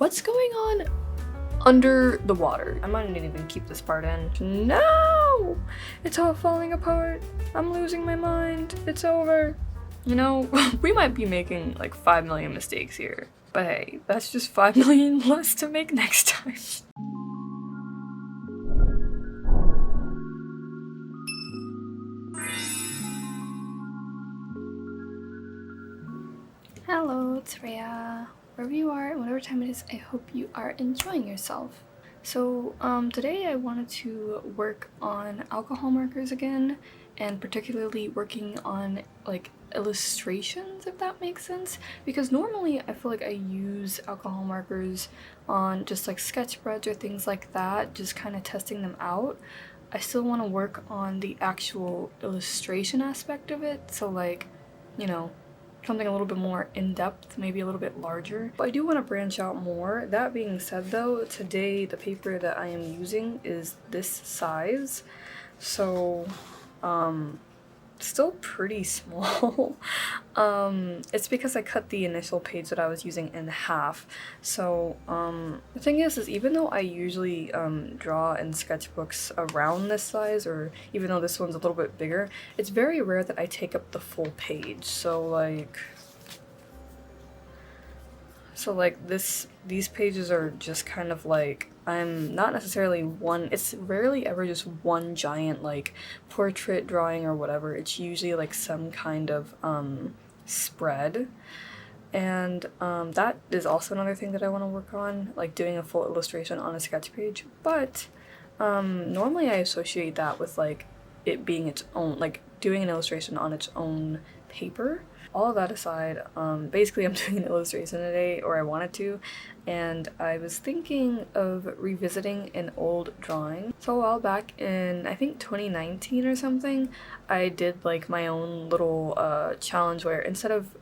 What's going on under the water? I might not even keep this part in. No! It's all falling apart. I'm losing my mind. It's over. You know, we might be making like 5 million mistakes here. But hey, that's just 5 million less to make next time. Hello, it's Rhea. Wherever you are and whatever time it is, I hope you are enjoying yourself. So today I wanted to work on alcohol markers again, and particularly working on like illustrations, if that makes sense, because normally I feel like I use alcohol markers on just like sketch spreads or things like that, just kind of testing them out. I still want to work on the actual illustration aspect of it, so like, you know, something a little bit more in-depth, maybe a little bit larger. But I do want to branch out more. That being said though, today the paper that I am using is this size, so still pretty small. It's because I cut the initial page that I was using in half. So the thing is even though I usually draw in sketchbooks around this size, or even though this one's a little bit bigger, it's very rare that I take up the full page. So these pages are just kind of like, I'm not necessarily it's rarely ever just one giant like portrait drawing or whatever. It's usually like some kind of spread, and that is also another thing that I want to work on, like doing a full illustration on a sketch page. But normally I associate that with like it being its own, like doing an illustration on its own paper. All of that aside, basically I'm doing an illustration today, or I wanted to, and I was thinking of revisiting an old drawing. So a while back in, I think 2019 or something, I did like my own little challenge where instead of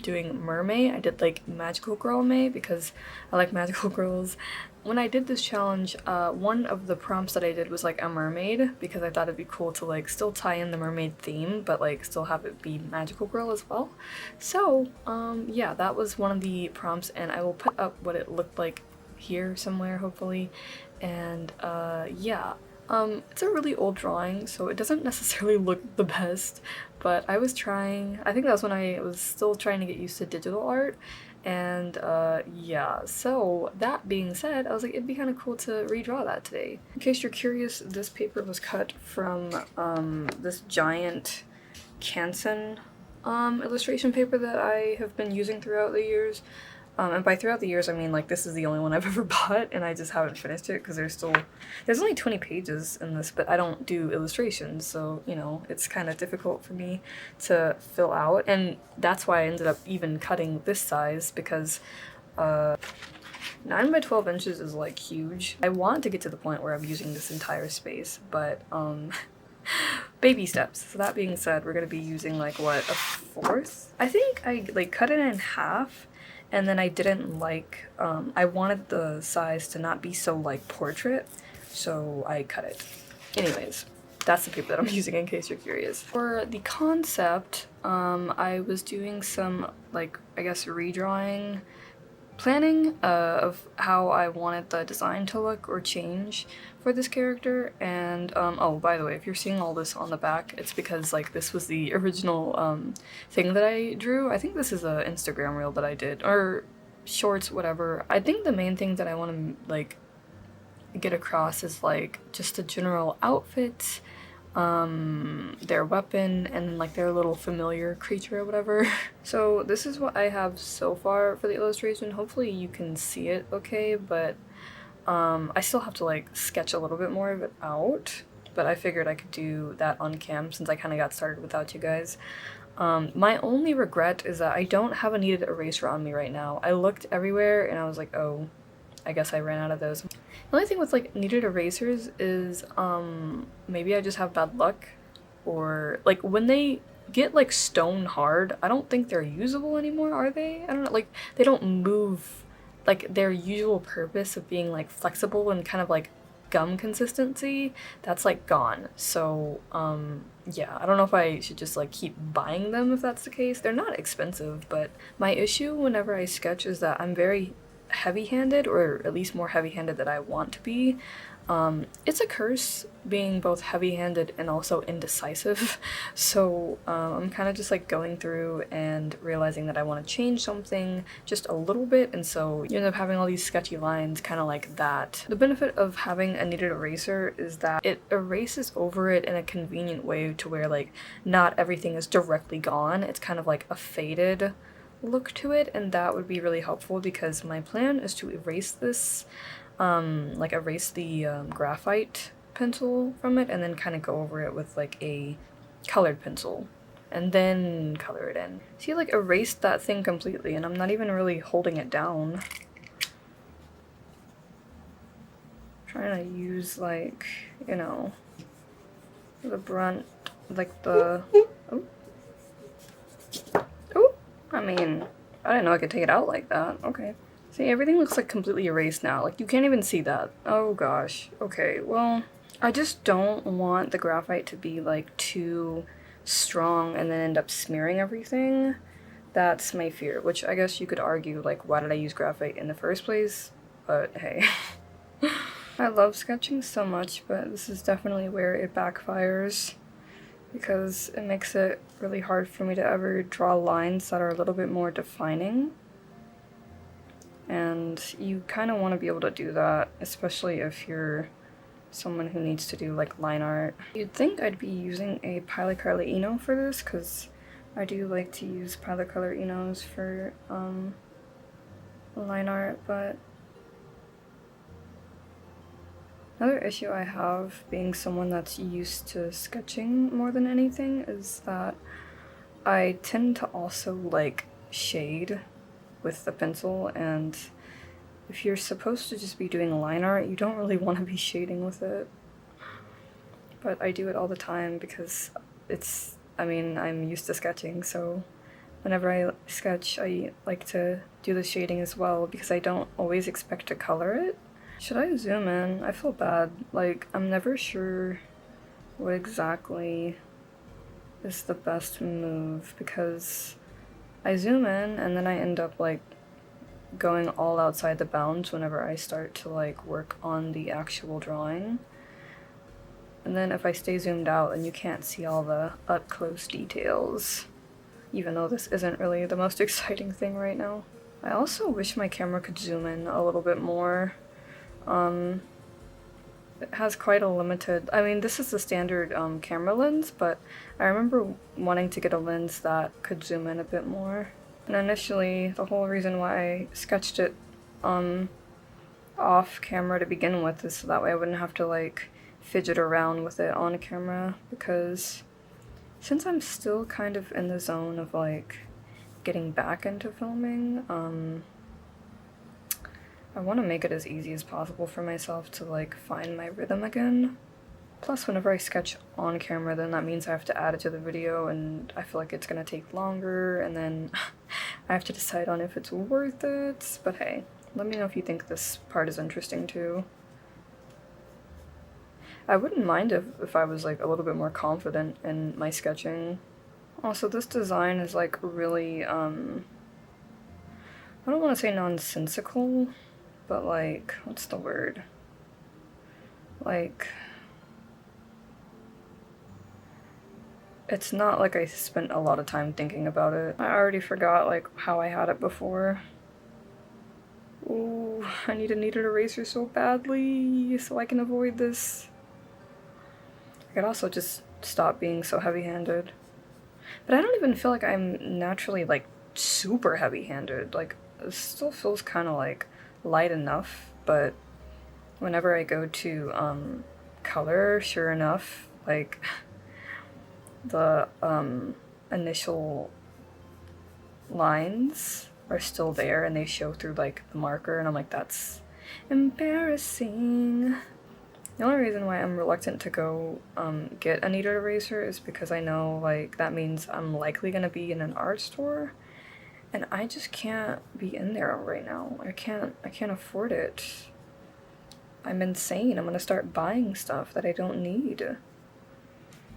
doing mermaid, I did like magical girl may, because I like magical girls. When I did this challenge, one of the prompts that I did was like a mermaid, because I thought it'd be cool to like still tie in the mermaid theme, but like still have it be magical girl as well. So yeah, that was one of the prompts, and I will put up what it looked like here somewhere, hopefully. And yeah, it's a really old drawing, so it doesn't necessarily look the best, but I was trying. I think that was when I was still trying to get used to digital art. And yeah, so that being said, I was like, it'd be kind of cool to redraw that today. In case you're curious, this paper was cut from this giant Canson illustration paper that I have been using throughout the years. And by throughout the years, I mean like this is the only one I've ever bought, and I just haven't finished it because there's only 20 pages in this, but I don't do illustrations, so you know, it's kind of difficult for me to fill out, and that's why I ended up even cutting this size, because 9 by 12 inches is like huge. I want to get to the point where I'm using this entire space, but baby steps. So that being said, we're gonna be using like what, a fourth? I think I like cut it in half. And then I didn't like, I wanted the size to not be so like portrait, so I cut it. Anyways, that's the paper that I'm using in case you're curious. For the concept, I was doing some like, I guess, redrawing, planning of how I wanted the design to look or change for this character. And oh, by the way, if you're seeing all this on the back, it's because like this was the original thing that I drew. I think this is a Instagram reel that I did, or shorts, whatever. I think the main thing that I want to like get across is like just a general outfit, their weapon, and like their little familiar creature or whatever. So this is what I have so far for the illustration. Hopefully you can see it okay, but I still have to like sketch a little bit more of it out, but I figured I could do that on cam since I kind of got started without you guys. My only regret is that I don't have a kneaded eraser on me right now. I looked everywhere and I was like, oh, I guess I ran out of those. The only thing with like kneaded erasers is maybe I just have bad luck, or like when they get like stone hard, I don't think they're usable anymore, are they? I don't know, like they don't move like their usual purpose of being like flexible and kind of like gum consistency, that's like gone. So yeah, I don't know if I should just like keep buying them if that's the case. They're not expensive, but my issue whenever I sketch is that I'm very heavy-handed, or at least more heavy-handed than I want to be. It's a curse being both heavy-handed and also indecisive, so I'm kind of just like going through and realizing that I want to change something just a little bit, and so you end up having all these sketchy lines kind of like that. The benefit of having a kneaded eraser is that it erases over it in a convenient way to where like not everything is directly gone. It's kind of like a faded look to it, and that would be really helpful because my plan is to erase this, like erase the graphite pencil from it and then kind of go over it with like a colored pencil and then color it in. See, like erased that thing completely and I'm not even really holding it down. I'm trying to use like, you know, the brunt, like the, oh. Oh, I mean, I didn't know I could take it out like that. Okay. See, everything looks like completely erased now. Like, you can't even see that. Oh gosh. Okay, well, I just don't want the graphite to be like too strong and then end up smearing everything. That's my fear, which I guess you could argue, like, why did I use graphite in the first place? But hey. I love sketching so much, but this is definitely where it backfires, because it makes it really hard for me to ever draw lines that are a little bit more defining. And you kind of want to be able to do that, especially if you're someone who needs to do like line art. You'd think I'd be using a Polychromos Eno for this, because I do like to use Polychromos Enos for line art, but another issue I have, being someone that's used to sketching more than anything, is that I tend to also like shade with the pencil, and if you're supposed to just be doing line art, you don't really want to be shading with it. But I do it all the time because it's, I mean, I'm used to sketching, so whenever I sketch, I like to do the shading as well because I don't always expect to color it. Should I zoom in? I feel bad. Like, I'm never sure what exactly is the best move, because I zoom in and then I end up like going all outside the bounds whenever I start to like work on the actual drawing. And then if I stay zoomed out, then you can't see all the up close details, even though this isn't really the most exciting thing right now. I also wish my camera could zoom in a little bit more. It has quite a limited, I mean, this is the standard camera lens, but I remember wanting to get a lens that could zoom in a bit more. And initially, the whole reason why I sketched it off camera to begin with is so that way I wouldn't have to like fidget around with it on camera, because since I'm still kind of in the zone of like getting back into filming, I want to make it as easy as possible for myself to like find my rhythm again. Plus, whenever I sketch on camera, then that means I have to add it to the video, and I feel like it's gonna take longer, and then I have to decide on if it's worth it. But hey, let me know if you think this part is interesting too. I wouldn't mind if I was like a little bit more confident in my sketching. Also, this design is like really, I don't want to say nonsensical, but like, what's the word? Like, it's not like I spent a lot of time thinking about it. I already forgot like how I had it before. Ooh, I need a kneaded eraser so badly so I can avoid this. I could also just stop being so heavy-handed. But I don't even feel like I'm naturally like super heavy-handed. Like, it still feels kind of like light enough, but whenever I go to color, sure enough, like the initial lines are still there and they show through like the marker, and I'm like, that's embarrassing. The only reason why I'm reluctant to go get a kneaded eraser is because I know like that means I'm likely gonna be in an art store, and I just can't be in there right now. I can't afford it. I'm insane. I'm gonna start buying stuff that I don't need.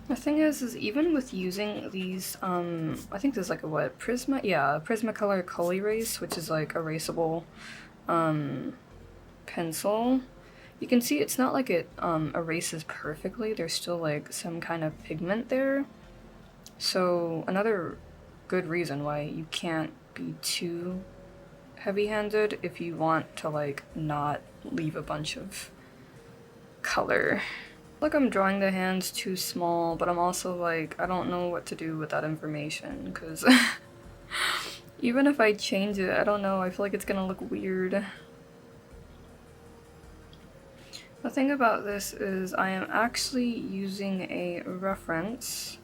The thing is even with using these, I think there's like a what, Prismacolor Col-erase, which is like erasable pencil, you can see it's not like it erases perfectly. There's still like some kind of pigment there. So another good reason why you can't be too heavy-handed if you want to like not leave a bunch of color. Like I'm drawing the hands too small, but I'm also like, I don't know what to do with that information, because even if I change it, I don't know, I feel like it's gonna look weird. The thing about this is I am actually using a reference,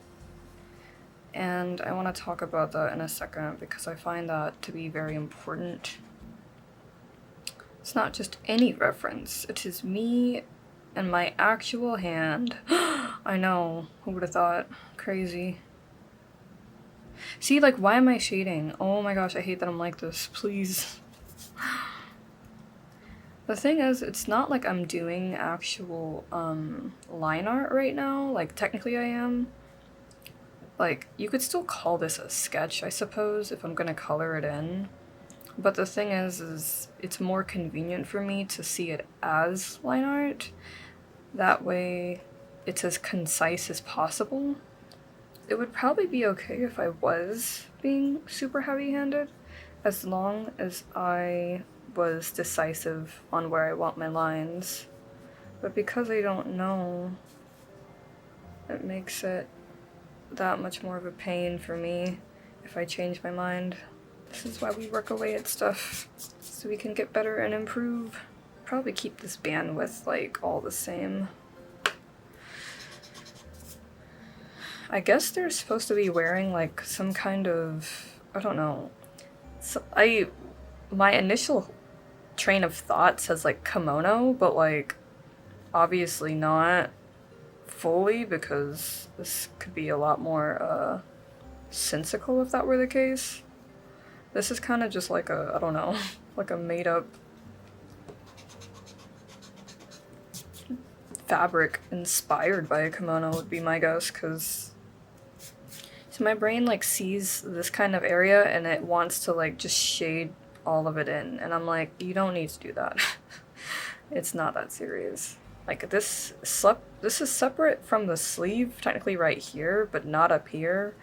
and I want to talk about that in a second because I find that to be very important. It's not just any reference, it is me and my actual hand. I know, who would have thought? Crazy. See, like, why am I shading? Oh my gosh, I hate that I'm like this, please. The thing is, it's not like I'm doing actual line art right now. Like, technically I am. Like, you could still call this a sketch, I suppose, if I'm gonna color it in. But the thing is it's more convenient for me to see it as line art. That way, it's as concise as possible. It would probably be okay if I was being super heavy-handed, as long as I was decisive on where I want my lines. But because I don't know, it makes it that much more of a pain for me if I change my mind. This is why we work away at stuff, so we can get better and improve. Probably keep this bandwidth like all the same. I guess they're supposed to be wearing like some kind of, I don't know. So my initial train of thought says like kimono, but like obviously not fully, because this could be a lot more sensical if that were the case. This is kind of just like a, I don't know, like a made up fabric inspired by a kimono would be my guess, because so my brain like sees this kind of area and it wants to like just shade all of it in, and I'm like, you don't need to do that. It's not that serious. Like this is separate from the sleeve, technically right here, but not up here,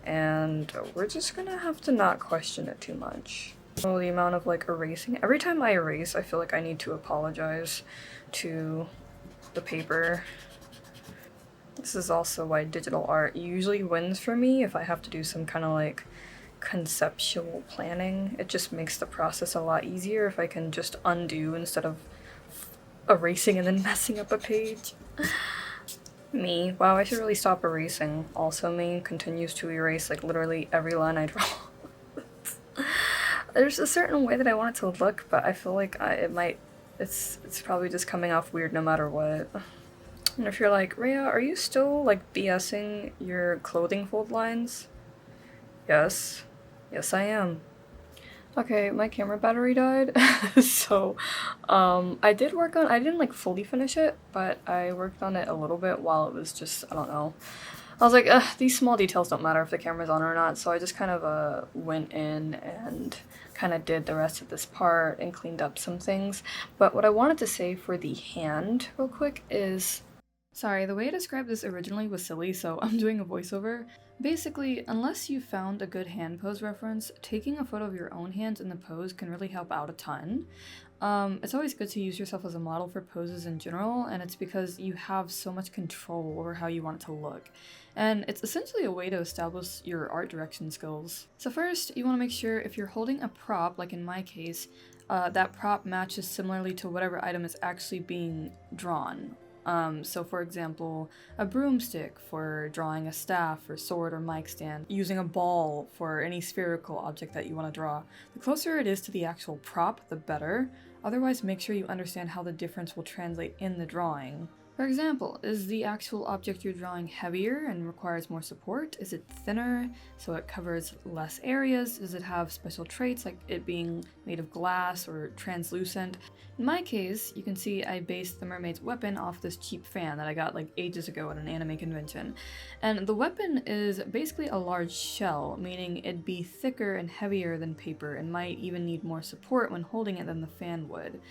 and we're just gonna have to not question it too much. Oh, the amount of like erasing. Every time I erase, I feel like I need to apologize to the paper. This is also why digital art usually wins for me if I have to do some kind of like conceptual planning. It just makes the process a lot easier if I can just undo instead of erasing and then messing up a page. Me. Wow, I should really stop erasing. Also me continues to erase like literally every line I draw. There's a certain way that I want it to look, but I feel like it's probably just coming off weird no matter what. And if you're like, Rhea, are you still like BSing your clothing fold lines? Yes. Yes, I am. Okay, my camera battery died, so I didn't like fully finish it, but I worked on it a little bit while it was just, I don't know. I was like, these small details don't matter if the camera's on or not, so I just kind of went in and kind of did the rest of this part and cleaned up some things. But what I wanted to say for the hand real quick is, sorry, the way I described this originally was silly, so I'm doing a voiceover. Basically, unless you found a good hand pose reference, taking a photo of your own hands in the pose can really help out a ton. It's always good to use yourself as a model for poses in general, and it's because you have so much control over how you want it to look. And it's essentially a way to establish your art direction skills. So first, you want to make sure if you're holding a prop, like in my case, that prop matches similarly to whatever item is actually being drawn. So for example, a broomstick for drawing a staff or sword or mic stand, using a ball for any spherical object that you want to draw. The closer it is to the actual prop, the better. Otherwise, make sure you understand how the difference will translate in the drawing. For example, is the actual object you're drawing heavier and requires more support? Is it thinner, so it covers less areas? Does it have special traits like it being made of glass or translucent? In my case, you can see I based the mermaid's weapon off this cheap fan that I got like ages ago at an anime convention. And the weapon is basically a large shell, meaning it'd be thicker and heavier than paper and might even need more support when holding it than the fan would.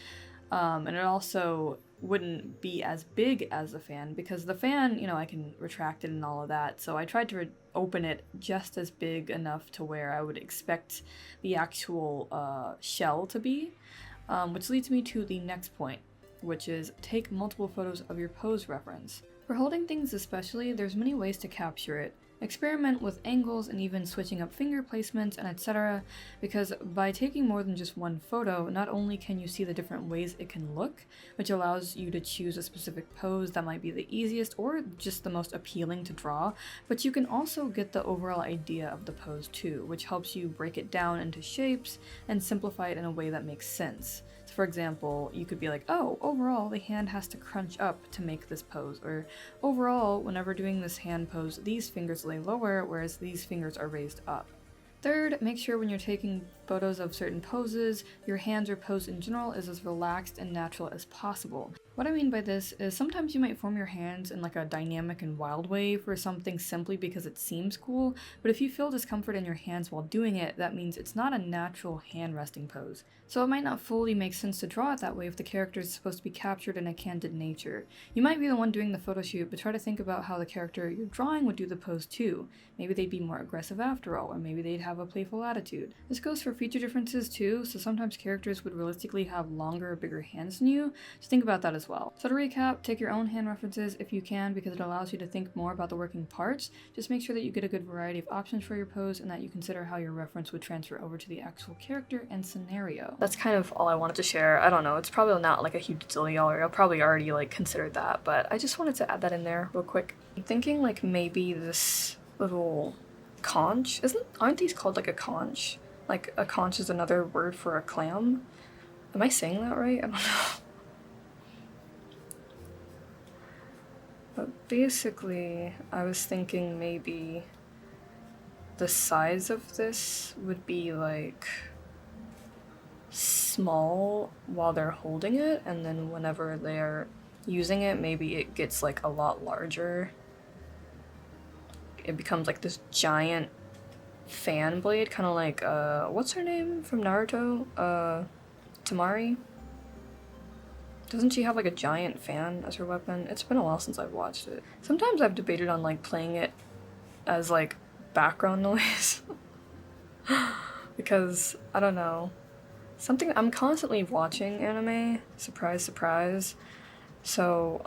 And it also wouldn't be as big as the fan because the fan, you know, I can retract it and all of that. So I tried to open it just as big enough to where I would expect the actual shell to be, which leads me to the next point, which is take multiple photos of your pose reference. For holding things especially, there's many ways to capture it. Experiment with angles and even switching up finger placements and etc. because by taking more than just one photo, not only can you see the different ways it can look, which allows you to choose a specific pose that might be the easiest or just the most appealing to draw, but you can also get the overall idea of the pose too, which helps you break it down into shapes and simplify it in a way that makes sense. So for example, you could be like, oh, overall the hand has to crunch up to make this pose, or overall, whenever doing this hand pose, these fingers lay lower, whereas these fingers are raised up. Third, make sure when you're taking photos of certain poses, your hands or pose in general is as relaxed and natural as possible. What I mean by this is sometimes you might form your hands in like a dynamic and wild way for something simply because it seems cool, but if you feel discomfort in your hands while doing it, that means it's not a natural hand resting pose. So it might not fully make sense to draw it that way if the character is supposed to be captured in a candid nature. You might be the one doing the photo shoot, but try to think about how the character you're drawing would do the pose too. Maybe they'd be more aggressive after all, or maybe they'd have a playful attitude. This goes for feature differences too, so sometimes characters would realistically have longer or bigger hands than you, so think about that as well. So to recap, take your own hand references if you can because it allows you to think more about the working parts. Just make sure that you get a good variety of options for your pose and that you consider how your reference would transfer over to the actual character and scenario. That's kind of all I wanted to share. I don't know, it's probably not like a huge deal, y'all, or I'll probably already like considered that, but I just wanted to add that in there real quick. I'm thinking like maybe this little conch, aren't these called like a conch? Like a conch is another word for a clam? Am I saying that right? I don't know. But basically, I was thinking maybe the size of this would be like small while they're holding it, and then whenever they're using it, maybe it gets like a lot larger. It becomes like this giant fan blade, kind of like, what's her name from Naruto? Tamari? Doesn't she have like a giant fan as her weapon? It's been a while since I've watched it. Sometimes I've debated on like playing it as like background noise. Because, I don't know. I'm constantly watching anime, surprise, surprise. So,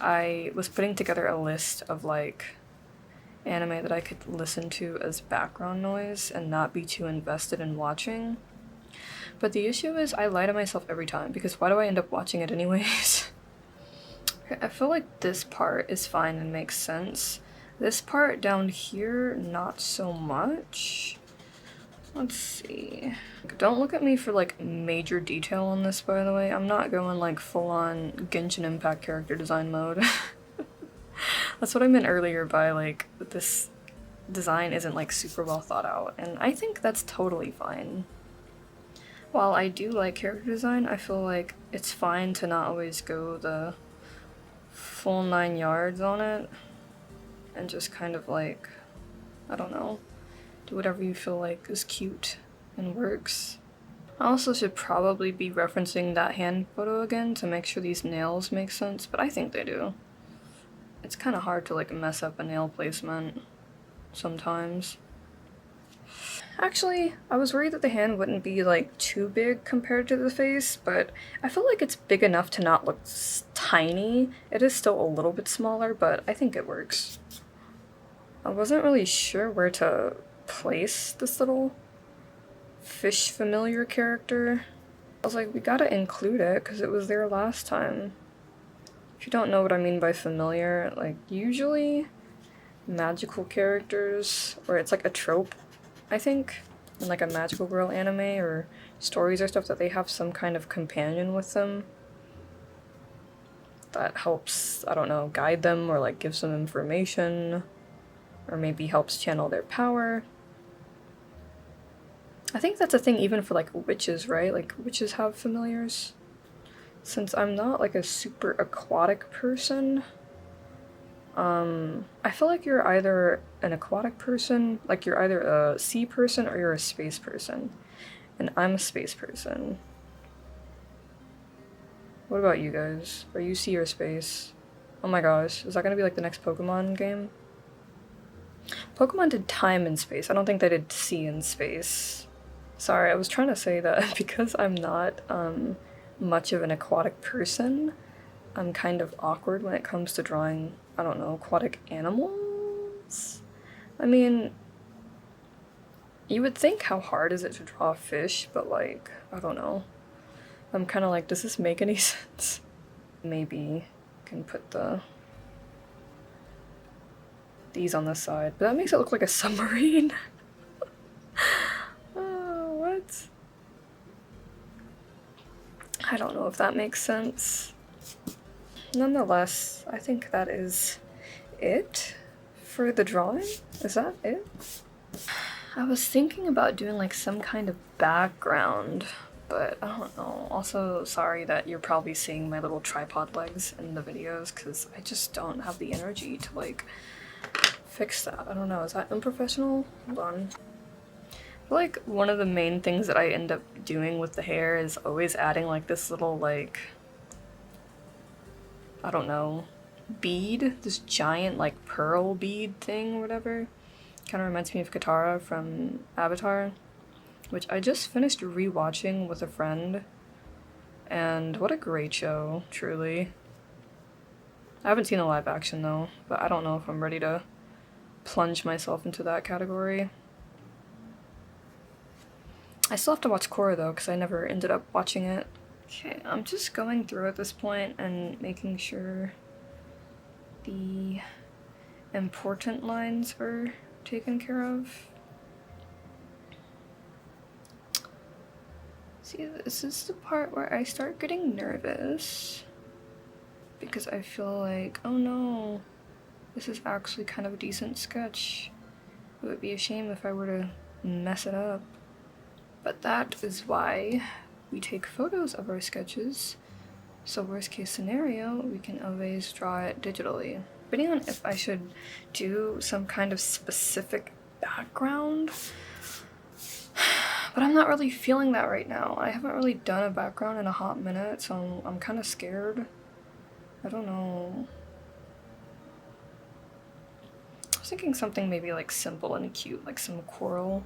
I was putting together a list of like anime that I could listen to as background noise and not be too invested in watching. But the issue is I lie to myself every time because why do I end up watching it anyways? Okay, I feel like this part is fine and makes sense. This part down here, not so much. Let's see. Don't look at me for like major detail on this, by the way. I'm not going like full on Genshin Impact character design mode. That's what I meant earlier by like this design isn't like super well thought out, and I think that's totally fine. While I do like character design, I feel like it's fine to not always go the full 9 yards on it and just kind of like, I don't know, do whatever you feel like is cute and works. I also should probably be referencing that hand photo again to make sure these nails make sense, but I think they do. It's kind of hard to like mess up a nail placement sometimes. Actually, I was worried that the hand wouldn't be like too big compared to the face, but I feel like it's big enough to not look tiny. It is still a little bit smaller, but I think it works. I wasn't really sure where to place this little fish familiar character. I was like, we gotta include it because it was there last time. If you don't know what I mean by familiar, like usually magical characters, or it's like a trope, I think, in like a magical girl anime or stories or stuff, that they have some kind of companion with them. that helps, I don't know, guide them or like gives them information, or maybe helps channel their power. I think that's a thing even for like witches, right? Like witches have familiars. Since I'm not like a super aquatic person, I feel like you're either an aquatic person, like you're either a sea person or you're a space person. And I'm a space person. What about you guys? Are you sea or space? Oh my gosh, is that gonna be like the next Pokemon game? Pokemon did time in space. I don't think they did sea in space. Sorry, I was trying to say that because I'm not much of an aquatic person, I'm kind of awkward when it comes to drawing, I don't know, aquatic animals? I mean, you would think how hard is it to draw a fish, but like, I don't know. I'm kind of like, does this make any sense? Maybe I can put these on the side, but that makes it look like a submarine. Oh, what? I don't know if that makes sense. Nonetheless, I think that is it for the drawing. Is that it? I was thinking about doing like some kind of background, but I don't know. Also, sorry that you're probably seeing my little tripod legs in the videos because I just don't have the energy to like fix that. I don't know, is that unprofessional? Hold on. I feel like one of the main things that I end up doing with the hair is always adding like this little like, I don't know, bead, this giant like pearl bead thing or whatever. Kind of reminds me of Katara from Avatar, which I just finished rewatching with a friend, and what a great show, truly. I haven't seen a live action though, but I don't know if I'm ready to plunge myself into that category. I still have to watch Korra though, because I never ended up watching it. Okay, I'm just going through at this point and making sure the important lines are taken care of. See, this is the part where I start getting nervous because I feel like, oh no, this is actually kind of a decent sketch. It would be a shame if I were to mess it up. But that is why we take photos of our sketches, so worst case scenario, we can always draw it digitally. Depending on if I should do some kind of specific background, but I'm not really feeling that right now. I haven't really done a background in a hot minute, so I'm kind of scared. I don't know. I was thinking something maybe like simple and cute, like some coral.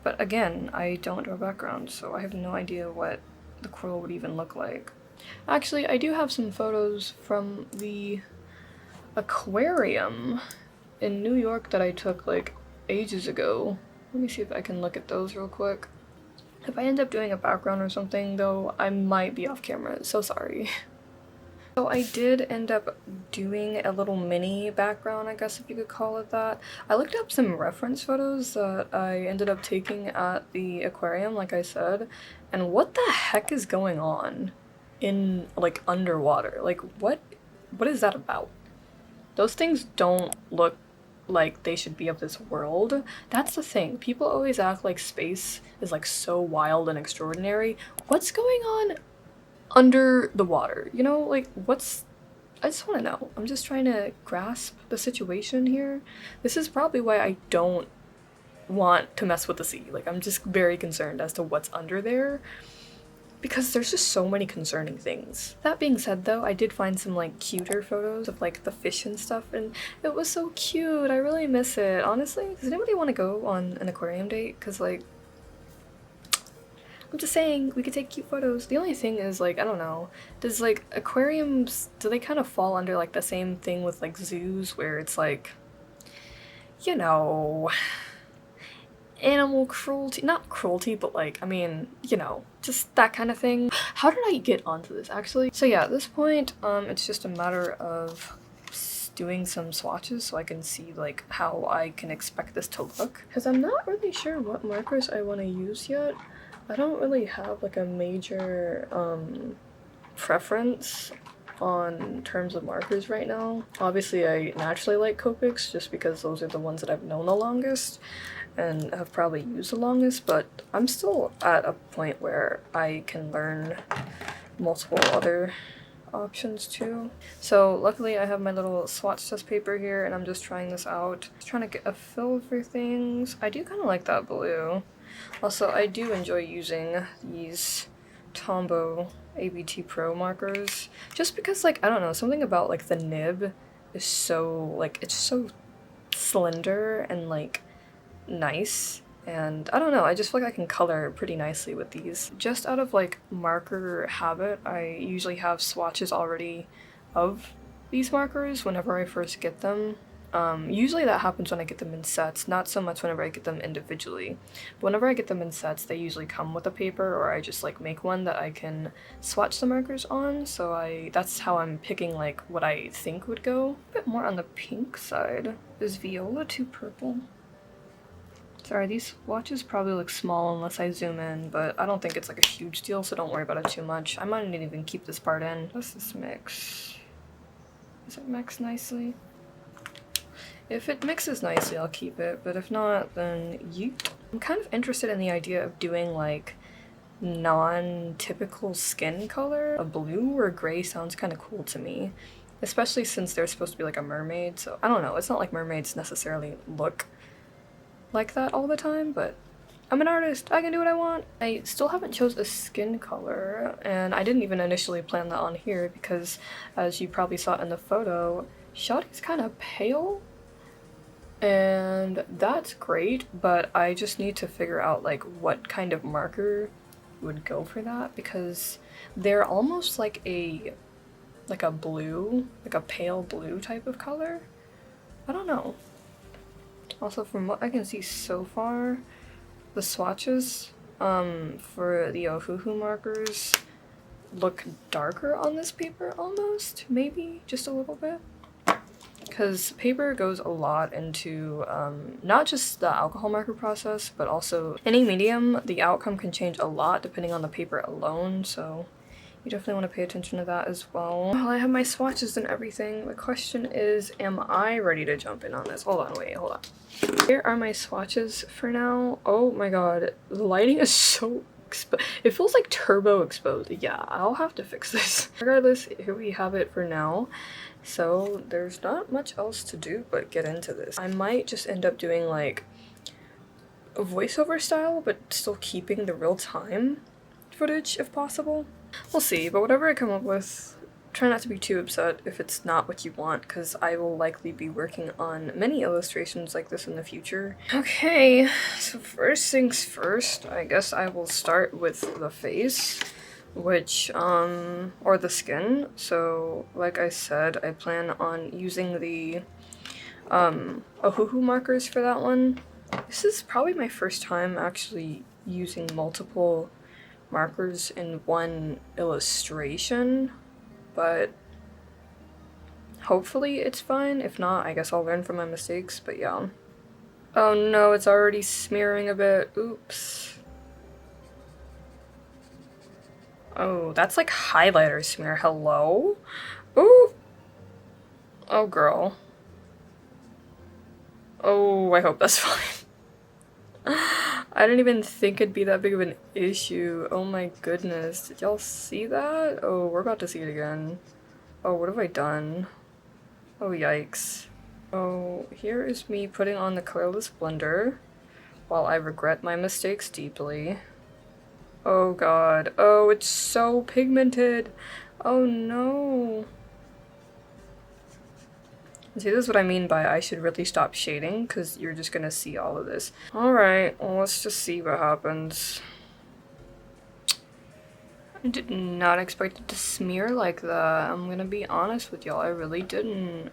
But again, I don't draw a background, so I have no idea what the coral would even look like. Actually, I do have some photos from the aquarium in New York that I took like ages ago. Let me see if I can look at those real quick. If I end up doing a background or something though, I might be off camera, so sorry. So I did end up doing a little mini background, I guess if you could call it that. I looked up some reference photos that I ended up taking at the aquarium, like I said, and what the heck is going on in, like, underwater? Like, what is that about? Those things don't look like they should be of this world. That's the thing. People always act like space is, like, so wild and extraordinary. What's going on under the water? You know, like, I just want to know. I'm just trying to grasp the situation here. This is probably why I don't want to mess with the sea. Like, I'm just very concerned as to what's under there, because there's just so many concerning things. That being said though, I did find some like cuter photos of like the fish and stuff, and it was so cute. I really miss it. Honestly, does anybody want to go on an aquarium date? Because like, I'm just saying, we could take cute photos. The only thing is, like, I don't know, does, like, aquariums, do they kind of fall under, like, the same thing with, like, zoos, where it's, like, you know, animal cruelty, not cruelty, but, like, I mean, you know, just that kind of thing. How did I get onto this, actually? So yeah, at this point, it's just a matter of doing some swatches so I can see, like, how I can expect this to look. Because I'm not really sure what markers I want to use yet. I don't really have like a major preference. on terms of markers right now. Obviously, I naturally like Copics just because those are the ones that I've known the longest and have probably used the longest, but I'm still at a point where I can learn multiple other options too. So luckily I have my little swatch test paper here and I'm just trying this out. Just trying to get a feel for things. I do kind of like that blue. Also, I do enjoy using these Tombow ABT Pro markers just because, like, I don't know, something about like the nib is so, like, it's so slender and like nice, and I don't know, I just feel like I can color pretty nicely with these. Just out of like marker habit, I usually have swatches already of these markers whenever I first get them. Usually that happens when I get them in sets, not so much whenever I get them individually. But whenever I get them in sets, they usually come with a paper, or I just like make one that I can swatch the markers on, so that's how I'm picking like what I think would go. A bit more on the pink side. Is viola too purple? Sorry, these swatches probably look small unless I zoom in, but I don't think it's like a huge deal, so don't worry about it too much. I might not even keep this part in. Does this mix? Does it mix nicely? If it mixes nicely, I'll keep it, but if not, then yeet. I'm kind of interested in the idea of doing like non-typical skin color. A blue or gray sounds kind of cool to me, especially since they're supposed to be like a mermaid, so I don't know, it's not like mermaids necessarily look like that all the time, but I'm an artist, I can do what I want. I still haven't chose a skin color, and I didn't even initially plan that on here because, as you probably saw in the photo, Shadi's kind of pale, and that's great, but I just need to figure out like what kind of marker would go for that, because they're almost like a blue, like a pale blue type of color. I don't know. Also, from what I can see so far, the swatches for the Ohuhu markers look darker on this paper almost, maybe just a little bit. Because paper goes a lot into not just the alcohol marker process, but also any medium, the outcome can change a lot depending on the paper alone, so you definitely want to pay attention to that as well. Well, I have my swatches and everything. The question is, am I ready to jump in on this? Hold on, wait, hold on. Here are my swatches for now. Oh my god, the lighting is so it feels like turbo exposed. Yeah, I'll have to fix this. Regardless, here we have it for now. So there's not much else to do but get into this. I might just end up doing like a voiceover style, but still keeping the real-time footage if possible. We'll see, but whatever I come up with, try not to be too upset if it's not what you want, because I will likely be working on many illustrations like this in the future. Okay, so first things first, I guess I will start with the face, which, or the skin. So, like I said, I plan on using the, Ohuhu markers for that one. This is probably my first time actually using multiple markers in one illustration, but hopefully it's fine. If not, I guess I'll learn from my mistakes, but yeah. Oh no, it's already smearing a bit. Oops. Oh, that's like highlighter smear. Hello? Ooh! Oh, girl. Oh, I hope that's fine. I didn't even think it'd be that big of an issue. Oh my goodness. Did y'all see that? Oh, we're about to see it again. Oh, what have I done? Oh, yikes. Oh, here is me putting on the colorless blender while I regret my mistakes deeply. Oh god. Oh, it's so pigmented. Oh no. See, this is what I mean by I should really stop shading, because you're just gonna see all of this. Alright, well, let's just see what happens. I did not expect it to smear like that. I'm gonna be honest with y'all, I really didn't.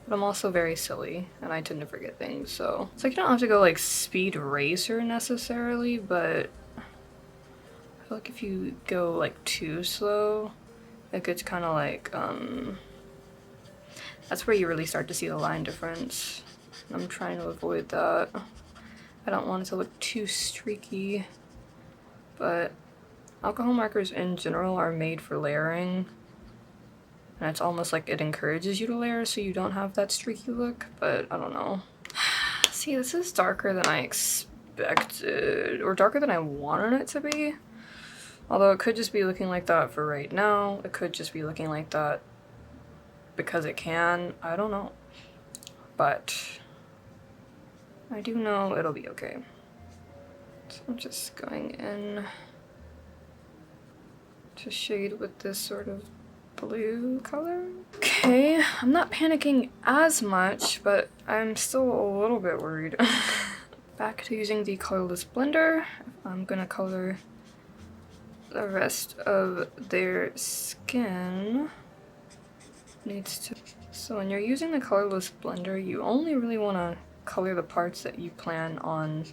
But I'm also very silly, and I tend to forget things, so. It's like you don't have to go like speed racer necessarily, but I feel like if you go like too slow, it gets kind of like, that's where you really start to see the line difference. I'm trying to avoid that. I don't want it to look too streaky, but alcohol markers in general are made for layering, And it's almost like it encourages you to layer so you don't have that streaky look, but I don't know. See, this is darker than I expected, or darker than I wanted it to be. Although it could just be looking like that for right now. It could just be looking like that because it can. I don't know. But I do know it'll be okay. So I'm just going in to shade with this sort of blue color. Okay, I'm not panicking as much, but I'm still a little bit worried. Back to using the colorless blender. I'm gonna color the rest of their skin. So when you're using the colorless blender, you only really want to color the parts that you plan on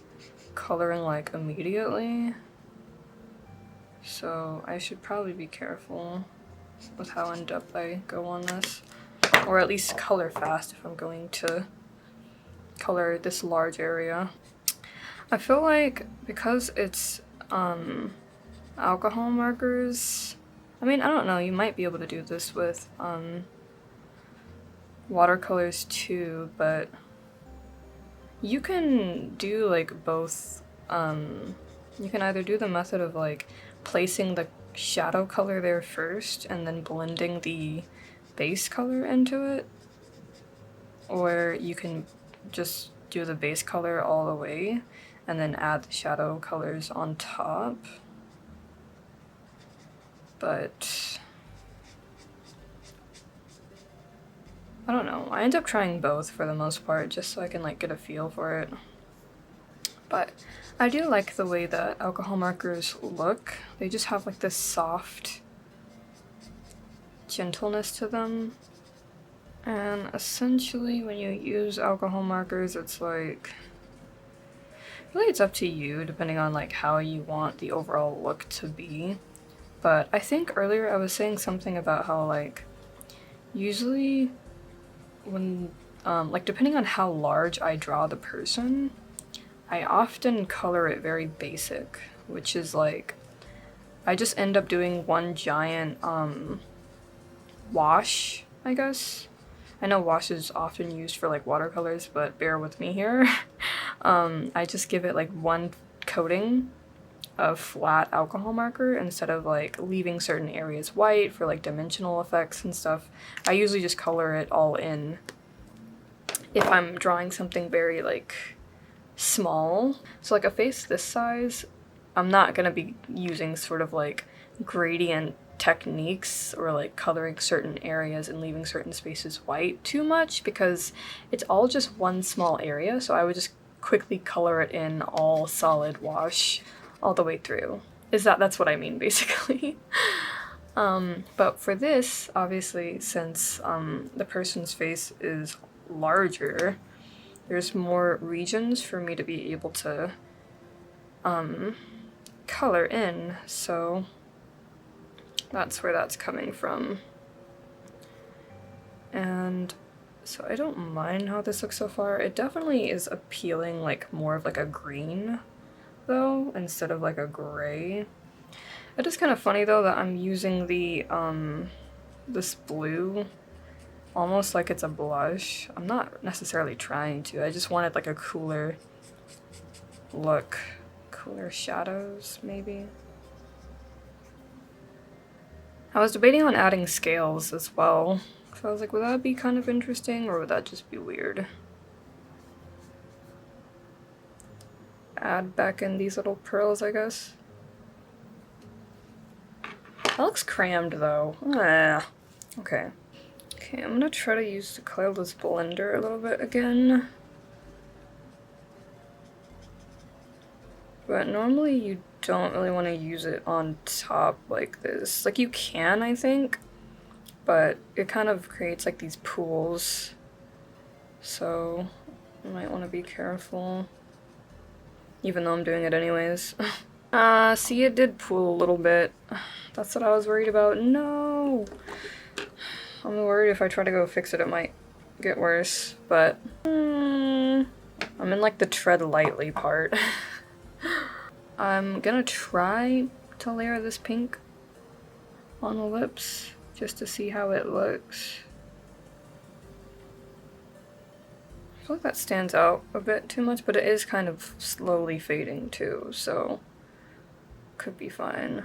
coloring like immediately. So I should probably be careful with how in depth I go on this, or at least color fast if I'm going to color this large area. I feel like because it's alcohol markers, I mean, I don't know, you might be able to do this with watercolors too, but you can do like both. You can either do the method of like placing the shadow color there first and then blending the base color into it, or you can just do the base color all the way and then add the shadow colors on top. But I don't know, I end up trying both for the most part just so I can like get a feel for it. But I do like the way that alcohol markers look. They just have like this soft gentleness to them. And essentially when you use alcohol markers, it's like, really it's up to you depending on like how you want the overall look to be. But I think earlier I was saying something about how like usually when like depending on how large I draw the person, I often color it very basic, which is like I just end up doing one giant wash, I guess. I know wash is often used for like watercolors, but bear with me here. I just give it like one coating of flat alcohol marker instead of like leaving certain areas white for like dimensional effects and stuff. I usually just color it all in if I'm drawing something very like small. So like a face this size, I'm not gonna be using sort of like gradient techniques or like coloring certain areas and leaving certain spaces white too much because it's all just one small area, so I would just quickly color it in all solid wash all the way through. That's what I mean basically. But for this, obviously, since the person's face is larger, there's more regions for me to be able to color in, so that's where that's coming from. And so I don't mind how this looks so far. It definitely is appealing like more of like a green though, instead of like a gray. It is kind of funny though that I'm using the this blue almost like it's a blush. I'm not necessarily trying to, I just wanted like a cooler look, cooler shadows maybe. I was debating on adding scales as well, so I was like, would that be kind of interesting or would that just be weird? Add back in these little pearls, I guess. That looks crammed though. Okay. Okay, I'm gonna try to use the colorless blender a little bit again. But normally you don't really want to use it on top like this. Like you can, I think, but it kind of creates like these pools. So you might want to be careful. Even though I'm doing it anyways. See, it did pool a little bit. That's what I was worried about. No! I'm worried if I try to go fix it, it might get worse, but I'm in like the tread lightly part. I'm gonna try to layer this pink on the lips just to see how it looks. I feel like that stands out a bit too much, but it is kind of slowly fading too, so could be fine.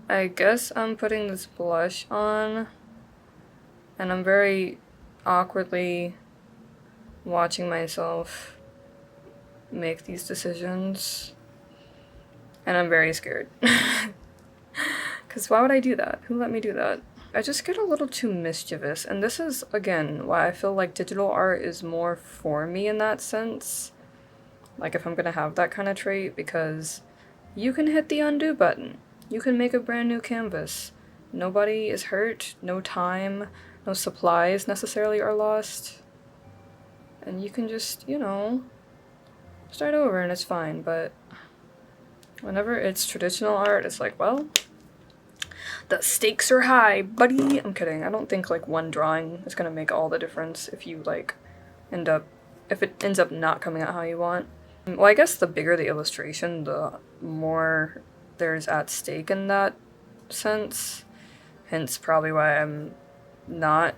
I guess I'm putting this blush on, and I'm very awkwardly watching myself make these decisions, and I'm very scared. Because why would I do that? Who let me do that? I just get a little too mischievous, and this is, again, why I feel like digital art is more for me in that sense. Like, if I'm gonna have that kind of trait, because you can hit the undo button. You can make a brand new canvas. Nobody is hurt, no time, no supplies necessarily are lost. And you can just, you know, start over and it's fine, but whenever it's traditional art, it's like, well, the stakes are high, buddy. I'm kidding. I don't think like one drawing is gonna make all the difference if you like if it ends up not coming out how you want. Well, I guess the bigger the illustration, the more there's at stake in that sense. Hence probably why I'm not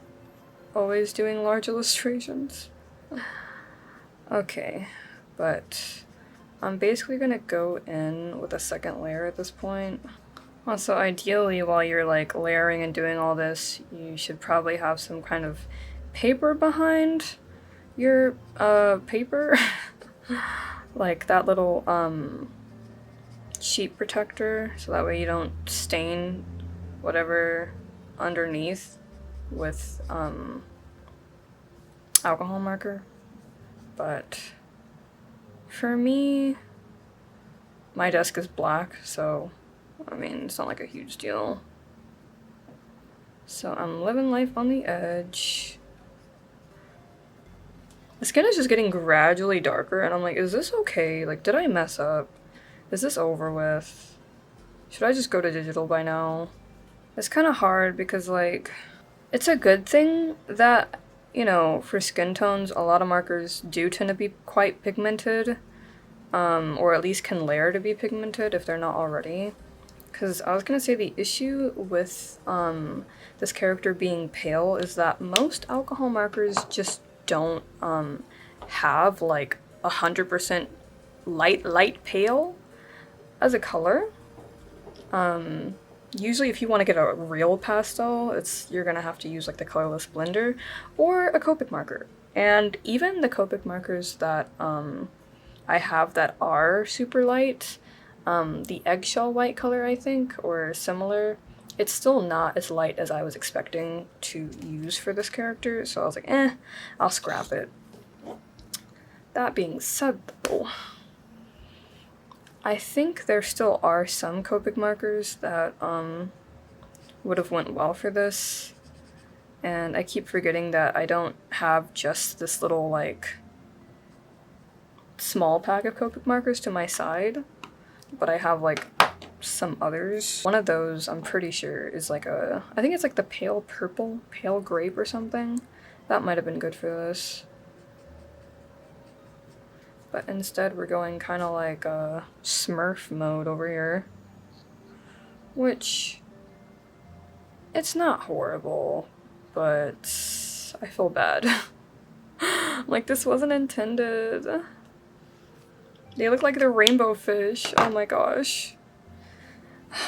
always doing large illustrations. Okay, but I'm basically gonna go in with a second layer at this point. Also, ideally, while you're like layering and doing all this, you should probably have some kind of paper behind your paper. Like that little sheet protector, so that way you don't stain whatever underneath with alcohol marker. But for me, my desk is black, so I mean, it's not like a huge deal. So I'm living life on the edge. The skin is just getting gradually darker, and I'm like, is this okay? Like, did I mess up? Is this over with? Should I just go to digital by now? It's kind of hard because, like, it's a good thing that, you know, for skin tones, a lot of markers do tend to be quite pigmented, or at least can layer to be pigmented if they're not already. Because I was gonna say the issue with this character being pale is that most alcohol markers just don't have like 100% light pale as a color. Usually if you want to get a real pastel, you're gonna have to use like the colorless blender or a Copic marker. And even the Copic markers that I have that are super light, the eggshell white color, I think, or similar, it's still not as light as I was expecting to use for this character, so I was like, I'll scrap it. That being said, though, I think there still are some Copic markers that would have went well for this, and I keep forgetting that I don't have just this little, like, small pack of Copic markers to my side, but I have, like, some others. One of those, I'm pretty sure, is like I think it's like the pale purple, pale grape or something. That might have been good for this. But instead we're going kind of like Smurf mode over here. Which, it's not horrible, but I feel bad. Like, this wasn't intended. They look like the rainbow fish. Oh my gosh.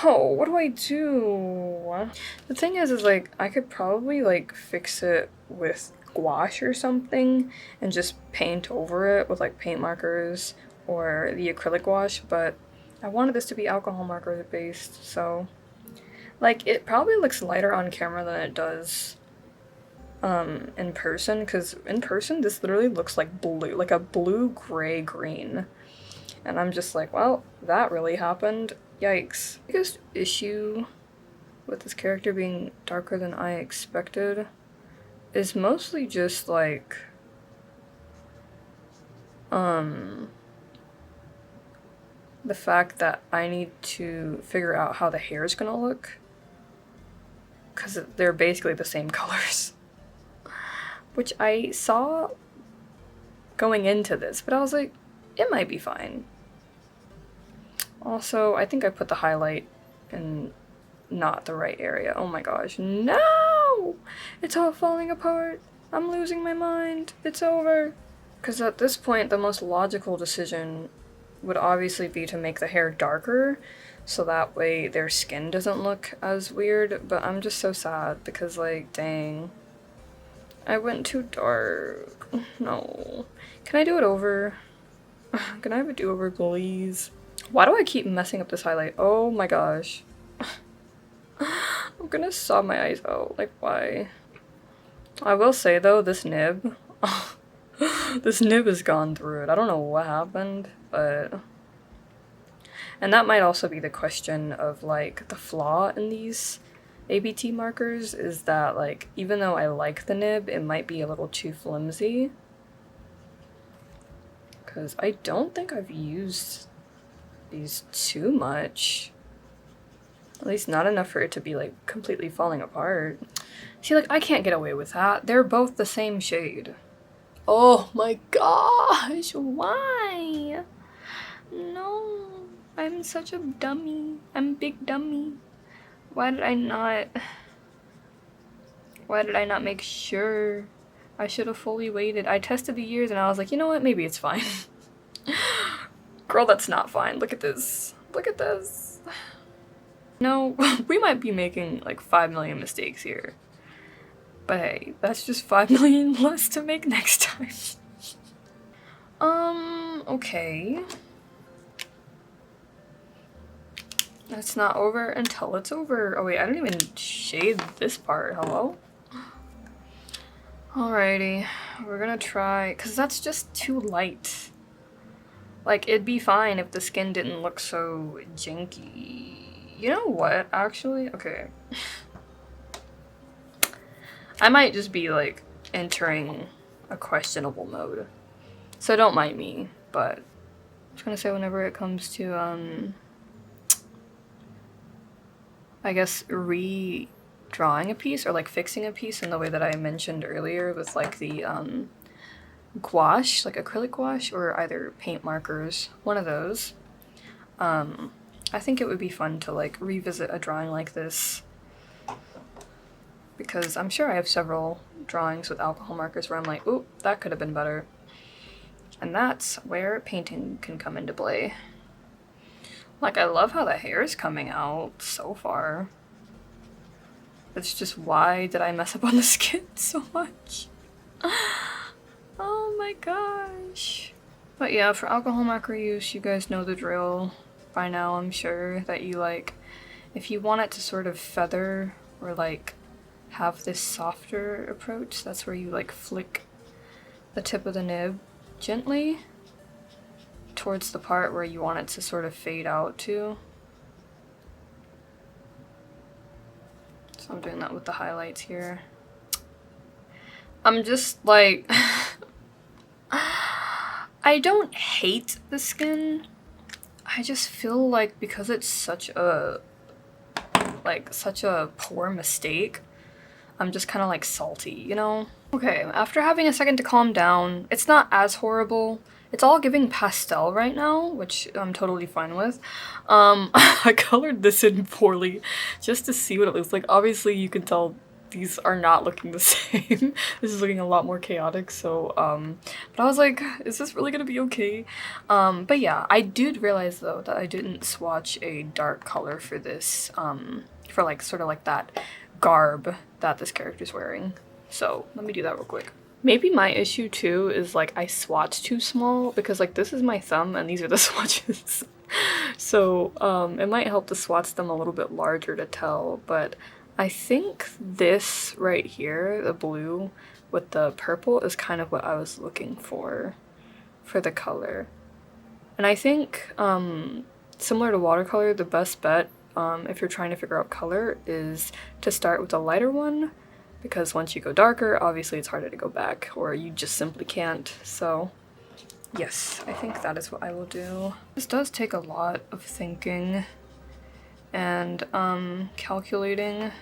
Oh, what do I do? The thing is like, I could probably like fix it with gouache or something and just paint over it with like paint markers or the acrylic gouache, but I wanted this to be alcohol marker based, so like it probably looks lighter on camera than it does in person, because in person this literally looks like blue, like a blue gray green, and I'm just like, well, that really happened. Yikes. The biggest issue with this character being darker than I expected is mostly just like the fact that I need to figure out how the hair is gonna look, because they're basically the same colors, which I saw going into this, but I was like, it might be fine. Also, I think I put the highlight in not the right area. Oh my gosh, no! It's all falling apart. I'm losing my mind. It's over. Because at this point, the most logical decision would obviously be to make the hair darker, so that way their skin doesn't look as weird, but I'm just so sad because, like, dang. I went too dark. No. Can I do it over? Can I have a do-over, please? Why do I keep messing up this highlight? Oh my gosh. I'm gonna sob my eyes out. Like, why? I will say, though, this nib... this nib has gone through it. I don't know what happened, but... And that might also be the question of, like, the flaw in these ABT markers is that, like, even though I like the nib, it might be a little too flimsy. Because I don't think I've used these too much. At least not enough for it to be, like, completely falling apart. See, like, I can't get away with that. They're both the same shade. Oh my gosh, why? No, I'm such a dummy. I'm a big dummy. Why did I not make sure? I should have fully waited. I tested the years and I was like, you know what, maybe it's fine. Girl, that's not fine. Look at this. Look at this. No, we might be making like 5 million mistakes here. But hey, that's just 5 million less to make next time. Okay. That's not over until it's over. Oh wait, I didn't even shade this part. Hello? Alrighty, we're gonna try, cause that's just too light. Like, it'd be fine if the skin didn't look so janky. You know what, actually? Okay. I might just be, like, entering a questionable mode. So don't mind me, but I was gonna say whenever it comes to, I guess, redrawing a piece or, like, fixing a piece in the way that I mentioned earlier with, like, the, gouache, like acrylic gouache, or either paint markers, one of those. I think it would be fun to, like, revisit a drawing like this, because I'm sure I have several drawings with alcohol markers where I'm like, ooh, that could have been better. And that's where painting can come into play. Like, I love how the hair is coming out so far. It's just, why did I mess up on the skin so much? Oh my gosh. But yeah, for alcohol marker use, you guys know the drill by now, I'm sure, that you, like, if you want it to sort of feather or, like, have this softer approach, that's where you, like, flick the tip of the nib gently towards the part where you want it to sort of fade out to. So I'm doing that with the highlights here. I'm just like I don't hate the skin. I just feel like because it's such a poor mistake, I'm just kind of like salty, you know? Okay, after having a second to calm down, it's not as horrible. It's all giving pastel right now, which I'm totally fine with. I colored this in poorly just to see what it looks like. Obviously, you can tell these are not looking the same. This is looking a lot more chaotic, so, but I was like, is this really gonna be okay? But yeah, I did realize, though, that I didn't swatch a dark color for this, for, like, sort of like that garb that this character's wearing. So, let me do that real quick. Maybe my issue too is like I swatch too small because like this is my thumb and these are the swatches. So it might help to swatch them a little bit larger to tell, but I think this right here, the blue with the purple, is kind of what I was looking for the color. And I think similar to watercolor, the best bet if you're trying to figure out color is to start with a lighter one, because once you go darker, obviously it's harder to go back, or you just simply can't. So yes, I think that is what I will do. This does take a lot of thinking and calculating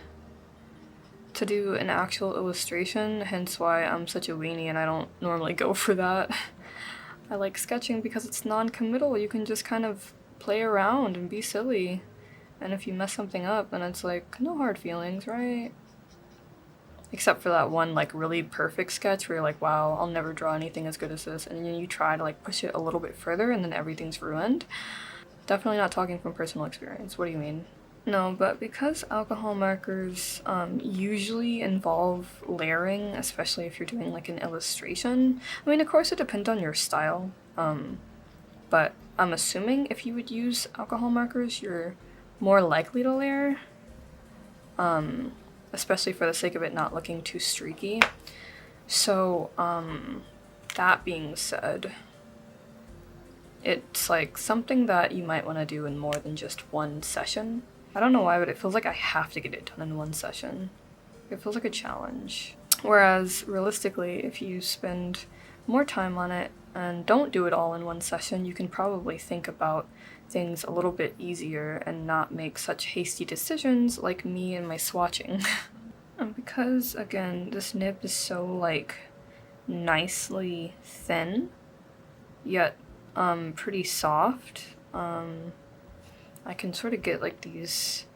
to do an actual illustration, hence why I'm such a weenie and I don't normally go for that. I like sketching because it's non-committal. You can just kind of play around and be silly And if you mess something up, then it's like, no hard feelings, right? Except for that one like really perfect sketch where you're like, wow, I'll never draw anything as good as this, and then you try to like push it a little bit further and then everything's ruined. Definitely not talking from personal experience. What do you mean? No, but because alcohol markers usually involve layering, especially if you're doing like an illustration. I mean, of course it depends on your style, but I'm assuming if you would use alcohol markers, you're more likely to layer, especially for the sake of it not looking too streaky. So, that being said, it's like something that you might want to do in more than just one session. I don't know why, but it feels like I have to get it done in one session. It feels like a challenge. Whereas realistically, if you spend more time on it and don't do it all in one session, you can probably think about things a little bit easier and not make such hasty decisions like me and my swatching. And because, again, this nib is so, like, nicely thin, yet pretty soft, I can sort of get like these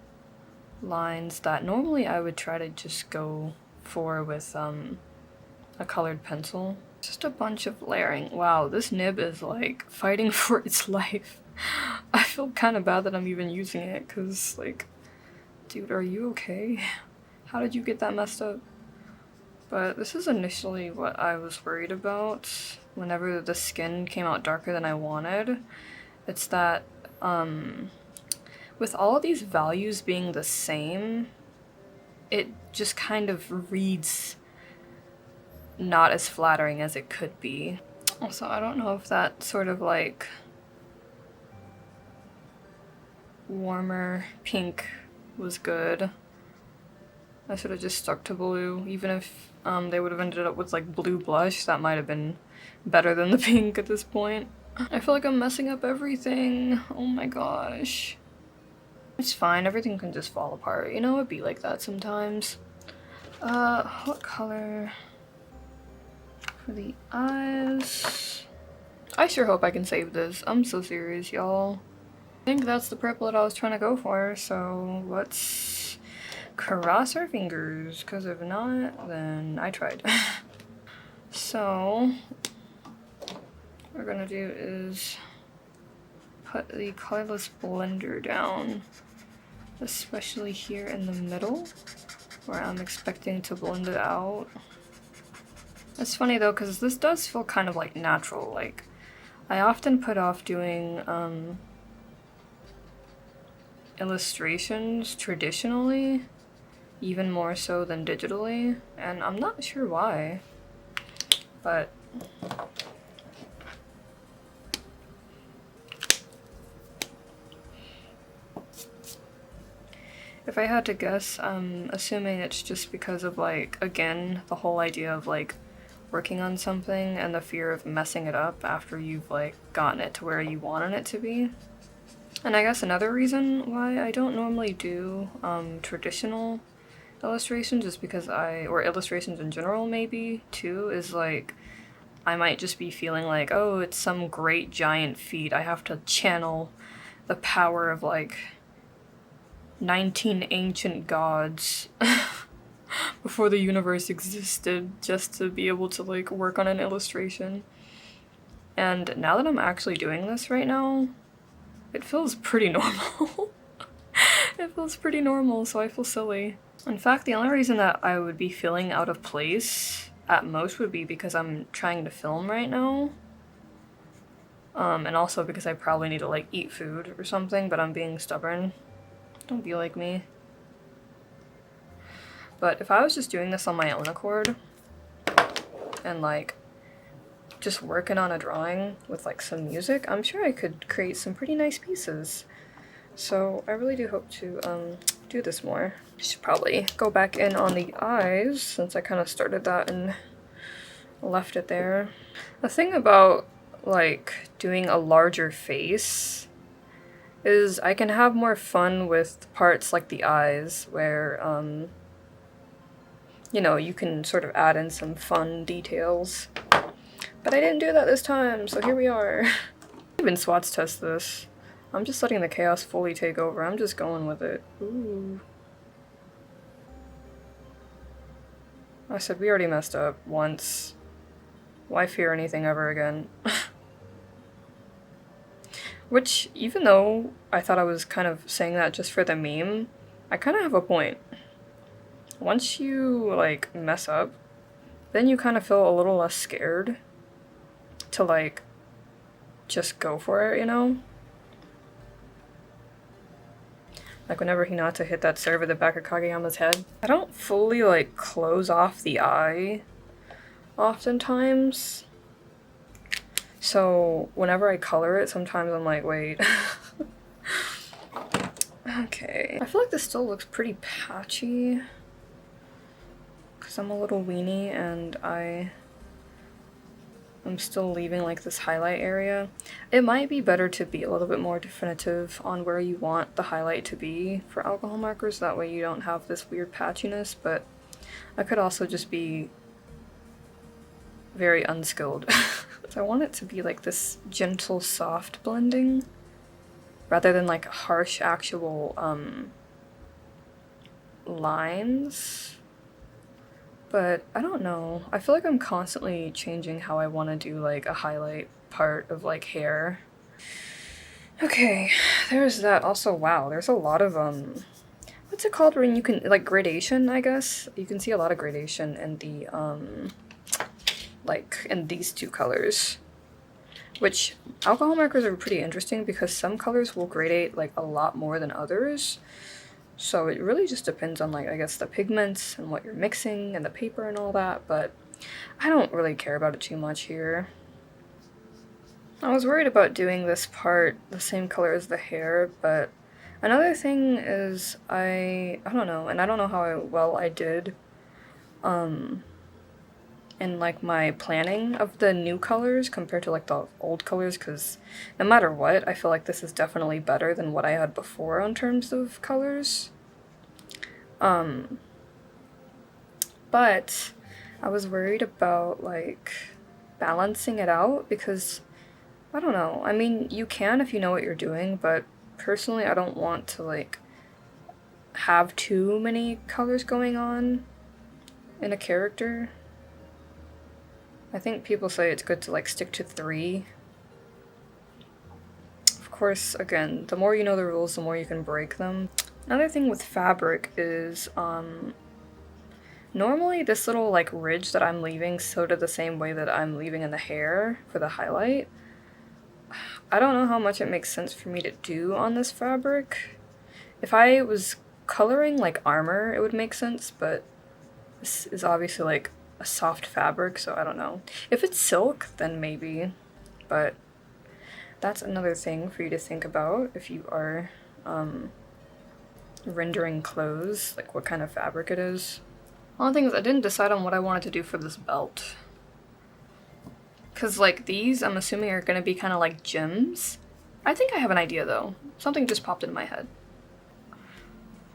lines that normally I would try to just go for with a colored pencil. Just a bunch of layering. Wow, this nib is like fighting for its life. I feel kind of bad that I'm even using it, because like, dude, are you okay? How did you get that messed up? But this is initially what I was worried about whenever the skin came out darker than I wanted. It's that with all of these values being the same, it just kind of reads not as flattering as it could be. Also, I don't know if that sort of like warmer pink was good. I should have just stuck to blue. Even if they would have ended up with like blue blush, that might have been better than the pink at this point. I feel like I'm messing up everything. Oh my gosh. It's fine, everything can just fall apart. You know, it'd be like that sometimes. What color for the eyes? I sure hope I can save this. I'm so serious, y'all. I think that's the purple that I was trying to go for, so let's cross our fingers, because if not, then I tried. So, what we're gonna do is put the colorless blender down, especially here in the middle, where I'm expecting to blend it out. It's funny though, because this does feel kind of like natural. Like, I often put off doing illustrations traditionally, even more so than digitally, and I'm not sure why, but if I had to guess, I'm assuming it's just because of, like, again, the whole idea of, like, working on something and the fear of messing it up after you've, like, gotten it to where you wanted it to be. And I guess another reason why I don't normally do traditional illustrations is because or illustrations in general maybe, too, is, like, I might just be feeling like, oh, it's some great giant feat. I have to channel the power of, like, 19 ancient gods before the universe existed just to be able to like work on an illustration. And now that I'm actually doing this right now, it feels pretty normal. It feels pretty normal, so I feel silly. In fact, the only reason that I would be feeling out of place at most would be because I'm trying to film right now. And also because I probably need to like eat food or something, but I'm being stubborn. Don't be like me. But if I was just doing this on my own accord and like just working on a drawing with like some music, I'm sure I could create some pretty nice pieces. So I really do hope to do this more. I should probably go back in on the eyes since I kind of started that and left it there. The thing about like doing a larger face is I can have more fun with parts like the eyes where, you know, you can sort of add in some fun details. But I didn't do that this time, so here we are. I even swatch test this. I'm just letting the chaos fully take over. I'm just going with it. Ooh. I said we already messed up once. Why fear anything ever again? Which, even though I thought I was kind of saying that just for the meme, I kind of have a point. Once you, like, mess up, then you kind of feel a little less scared to, like, just go for it, you know? Like whenever Hinata hit that serve at the back of Kageyama's head. I don't fully, like, close off the eye oftentimes. So whenever I color it, sometimes I'm like, wait. Okay. I feel like this still looks pretty patchy. Because I'm a little weenie and I'm still leaving like this highlight area. It might be better to be a little bit more definitive on where you want the highlight to be for alcohol markers, that way you don't have this weird patchiness, but I could also just be very unskilled. So I want it to be like this gentle, soft blending, rather than like harsh actual lines. But I don't know. I feel like I'm constantly changing how I want to do like a highlight part of like hair. Okay, there's that. Also, wow, there's a lot of what's it called when you can like gradation, I guess? You can see a lot of gradation in the like in these two colors. Which alcohol markers are pretty interesting because some colors will gradate like a lot more than others. So it really just depends on, like, I guess the pigments and what you're mixing and the paper and all that, but I don't really care about it too much here. I was worried about doing this part the same color as the hair, but another thing is I don't know, and I don't know how well I did in like my planning of the new colors compared to like the old colors, because no matter what, I feel like this is definitely better than what I had before in terms of colors. But I was worried about like balancing it out because I don't know. I mean, you can if you know what you're doing, but personally I don't want to like have too many colors going on in a character. I think people say it's good to like stick to 3. Of course, again, the more you know the rules, the more you can break them. Another thing with fabric is, normally this little like ridge that I'm leaving sewed the same way that I'm leaving in the hair for the highlight. I don't know how much it makes sense for me to do on this fabric. If I was coloring like armor, it would make sense, but this is obviously like a soft fabric, so I don't know. If it's silk, then maybe, but that's another thing for you to think about if you are rendering clothes, like what kind of fabric it is. One thing is I didn't decide on what I wanted to do for this belt. Because like these, I'm assuming are going to be kind of like gems. I think I have an idea though. Something just popped into my head.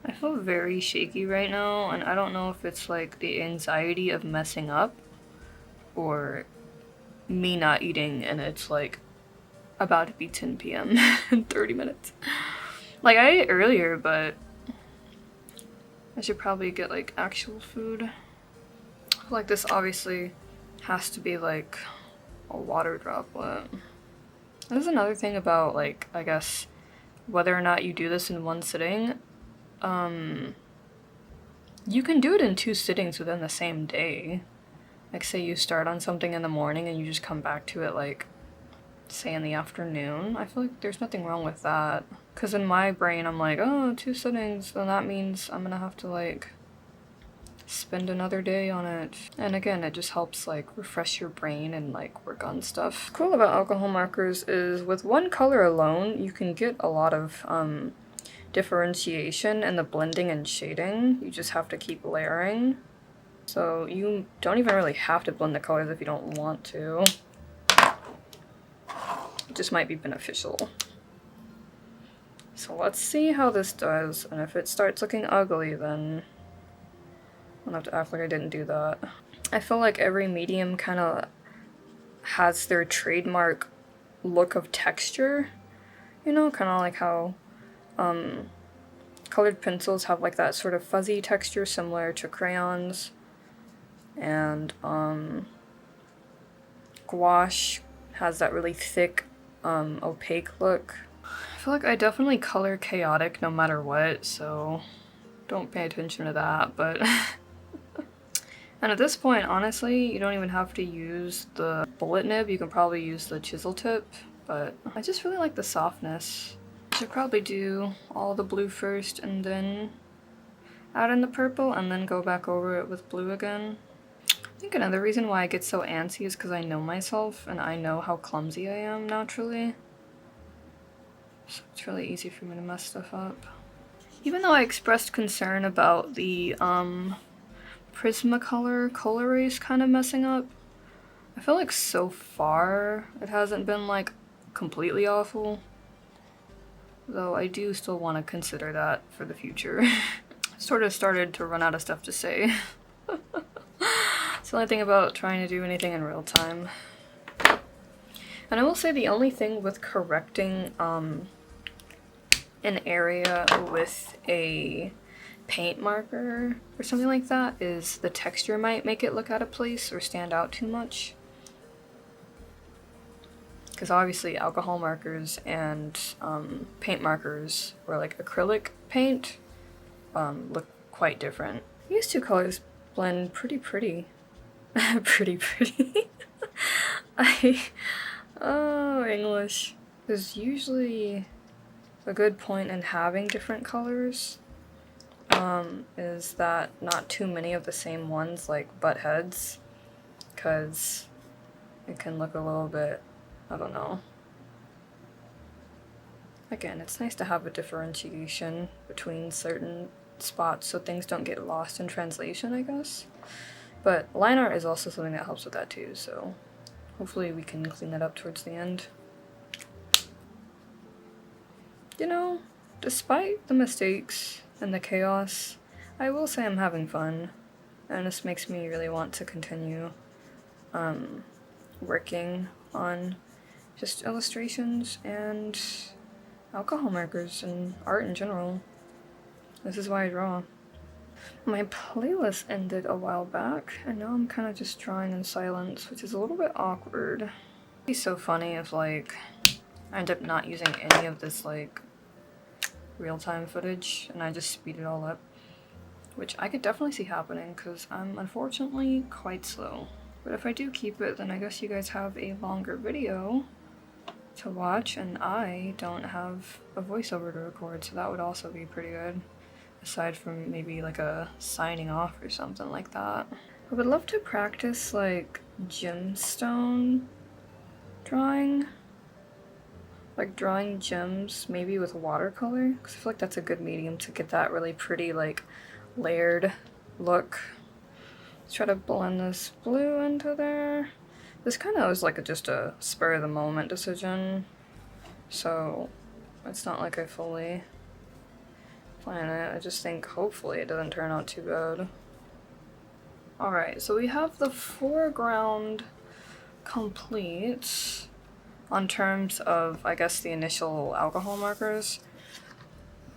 I feel very shaky right now, and I don't know if it's like the anxiety of messing up or me not eating and it's like about to be 10 p.m. in 30 minutes. Like I ate earlier, but I should probably get like actual food. I feel like this obviously has to be like a water droplet. There's another thing about like, I guess, whether or not you do this in one sitting. You can do it in 2 sittings within the same day. Like say you start on something in the morning and you just come back to it like, say in the afternoon. I feel like there's nothing wrong with that. Because in my brain I'm like, oh, 2 sittings, then that means I'm gonna have to like spend another day on it. And again, it just helps like refresh your brain and like work on stuff. Cool about alcohol markers is with one color alone, you can get a lot of differentiation in the blending and shading. You just have to keep layering. So you don't even really have to blend the colors if you don't want to. It just might be beneficial. So let's see how this does, and if it starts looking ugly, then I'll have to act like I didn't do that. I feel like every medium kind of has their trademark look of texture You know, kind of like how colored pencils have like that sort of fuzzy texture similar to crayons, and gouache has that really thick, opaque look. I feel like I definitely color chaotic no matter what, so don't pay attention to that, but... And at this point, honestly, you don't even have to use the bullet nib, you can probably use the chisel tip, but I just really like the softness. I should probably do all the blue first and then add in the purple and then go back over it with blue again. I think another reason why I get so antsy is because I know myself and I know how clumsy I am naturally. So it's really easy for me to mess stuff up. Even though I expressed concern about the Prismacolor Col-erase kind of messing up, I feel like so far it hasn't been like completely awful. Though I do still want to consider that for the future. Sort of started to run out of stuff to say. It's the only thing about trying to do anything in real time. And I will say the only thing with correcting an area with a paint marker or something like that is the texture might make it look out of place or stand out too much. Because obviously alcohol markers and paint markers or like acrylic paint look quite different. These two colors blend pretty. pretty. Oh, English. There's usually a good point in having different colors. Is that not too many of the same ones like butt heads, because it can look a little bit, I don't know. Again, it's nice to have a differentiation between certain spots so things don't get lost in translation, I guess. But line art is also something that helps with that too, so hopefully we can clean that up towards the end. You know, despite the mistakes and the chaos, I will say I'm having fun, and this makes me really want to continue working on just illustrations and alcohol markers and art in general. This is why I draw. My playlist ended a while back, and now I'm kind of just drawing in silence, which is a little bit awkward. It'd be so funny if like I end up not using any of this like real-time footage and I just speed it all up, which I could definitely see happening because I'm unfortunately quite slow. But if I do keep it, then I guess you guys have a longer video to watch, and I don't have a voiceover to record, so that would also be pretty good, aside from maybe like a signing off or something like that. I would love to practice like gemstone drawing. Like drawing gems, maybe with watercolor, because I feel like that's a good medium to get that really pretty, like, layered look. Let's try to blend this blue into there. This kind of was like just a spur-of-the-moment decision, so it's not like I fully plan it. I just think hopefully it doesn't turn out too bad. Alright, so we have the foreground complete. On terms of, I guess, the initial alcohol markers.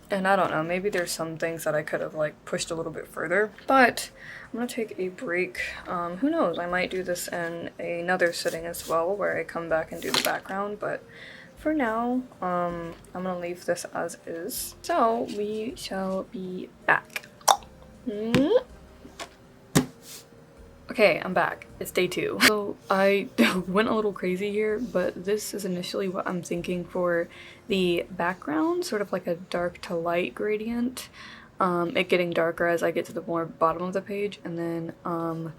And I don't know, maybe there's some things that I could have like pushed a little bit further, but I'm gonna take a break. Who knows, I might do this in another sitting as well where I come back and do the background, but for now, I'm gonna leave this as is. So we shall be back. Okay, I'm back. It's day 2. So I went a little crazy here, but this is initially what I'm thinking for the background, sort of like a dark to light gradient. It getting darker as I get to the more bottom of the page, and then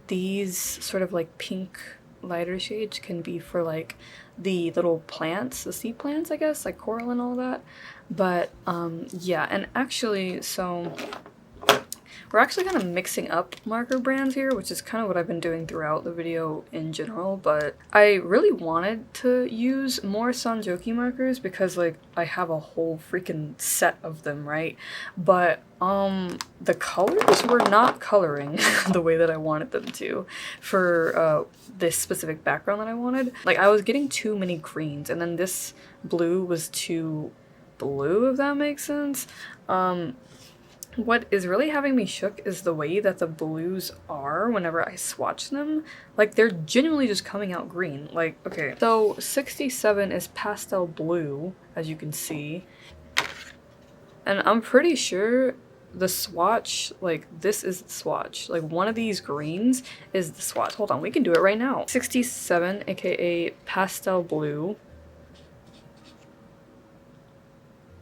these sort of like pink lighter shades can be for like the little plants, the sea plants, I guess, like coral and all that. But yeah, and actually, so we're actually kind of mixing up marker brands here, which is kind of what I've been doing throughout the video in general, but I really wanted to use more Sanjoki markers because like I have a whole freaking set of them, right? But the colors were not coloring the way that I wanted them to for this specific background that I wanted. Like I was getting too many greens, and then this blue was too blue, if that makes sense. What is really having me shook is the way that the blues are whenever I swatch them. Like, they're genuinely just coming out green. Like, okay, so 67 is pastel blue, as you can see. And I'm pretty sure the swatch, like, this is the swatch. Like, one of these greens is the swatch. Hold on, we can do it right now. 67, aka pastel blue.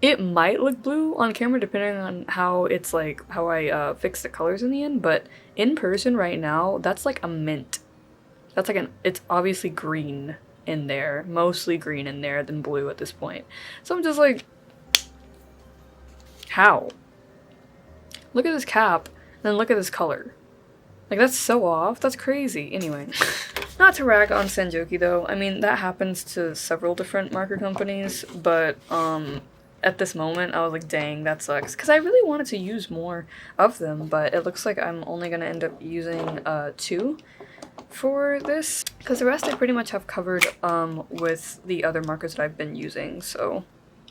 It might look blue on camera depending on how it's like, how I fix the colors in the end, but in person right now, that's like a mint. That's like it's obviously green in there, mostly green in there than blue at this point. So I'm just like, how? Look at this cap, and then look at this color. Like, that's so off, that's crazy. Anyway. Not to rag on Sanjoki though, I mean, that happens to several different marker companies, but at this moment, I was like, dang, that sucks. Because I really wanted to use more of them, but it looks like I'm only going to end up using 2 for this. Because the rest I pretty much have covered with the other markers that I've been using. So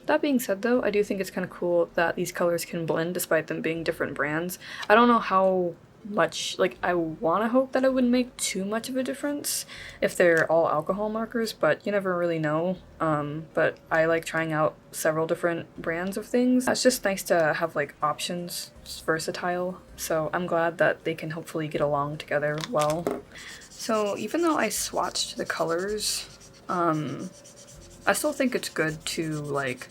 that being said though, I do think it's kind of cool that these colors can blend despite them being different brands. I don't know how much, like, I want to hope that it wouldn't make too much of a difference if they're all alcohol markers, but you never really know. But I like trying out several different brands of things. It's just nice to have like options, just versatile, so I'm glad that they can hopefully get along together well. So even though I swatched the colors, I still think it's good to, like,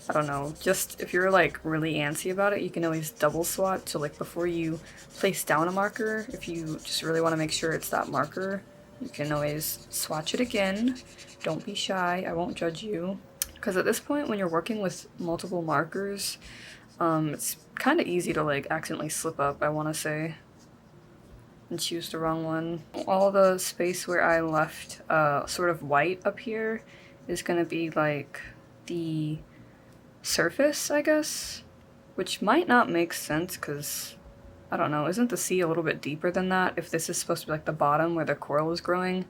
I don't know, just if you're like really antsy about it, you can always double swatch. So like before you place down a marker, if you just really want to make sure it's that marker, you can always swatch it again. Don't be shy, I won't judge you. Because at this point, when you're working with multiple markers, it's kind of easy to like accidentally slip up, I want to say, and choose the wrong one. All the space where I left sort of white up here is going to be like the surface, I guess, which might not make sense because, I don't know, isn't the sea a little bit deeper than that? If this is supposed to be like the bottom where the coral is growing,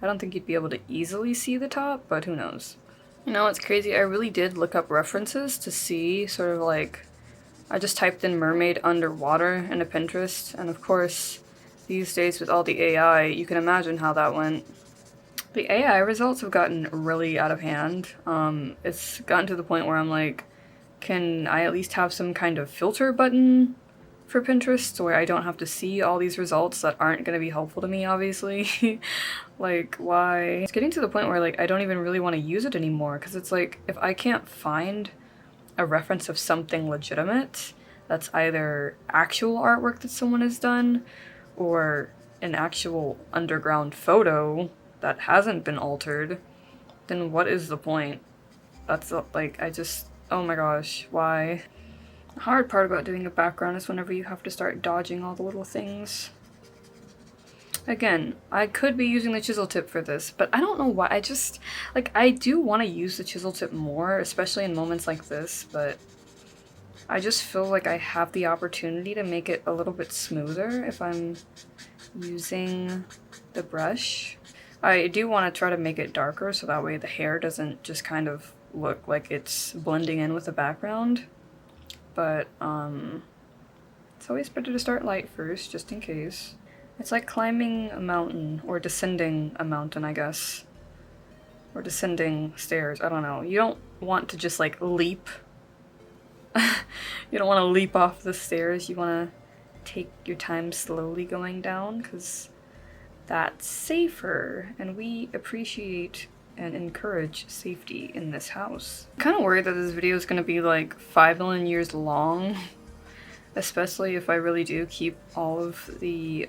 I don't think you'd be able to easily see the top, but who knows. You know, it's crazy, I really did look up references to see sort of like, I just typed in mermaid underwater into Pinterest, and of course, these days with all the AI, you can imagine how that went. The AI results have gotten really out of hand. It's gotten to the point where I'm like, can I at least have some kind of filter button for Pinterest where I don't have to see all these results that aren't going to be helpful to me, obviously? Like, why? It's getting to the point where like I don't even really want to use it anymore, because it's like, if I can't find a reference of something legitimate that's either actual artwork that someone has done or an actual underground photo that hasn't been altered, then what is the point? That's like, I just, oh my gosh, why? The hard part about doing a background is whenever you have to start dodging all the little things. Again, I could be using the chisel tip for this, but I don't know why. I just, like, I do want to use the chisel tip more, especially in moments like this, but I just feel like I have the opportunity to make it a little bit smoother if I'm using the brush. I do want to try to make it darker so that way the hair doesn't just kind of look like it's blending in with the background. But it's always better to start light first, just in case. It's like climbing a mountain, or descending a mountain, I guess. Or descending stairs, I don't know. You don't want to just like leap. You don't want to leap off the stairs, you want to take your time slowly going down, because that's safer, and we appreciate and encourage safety in this house. I'm kind of worried that this video is going to be like 5 million years long, especially if I really do keep all of the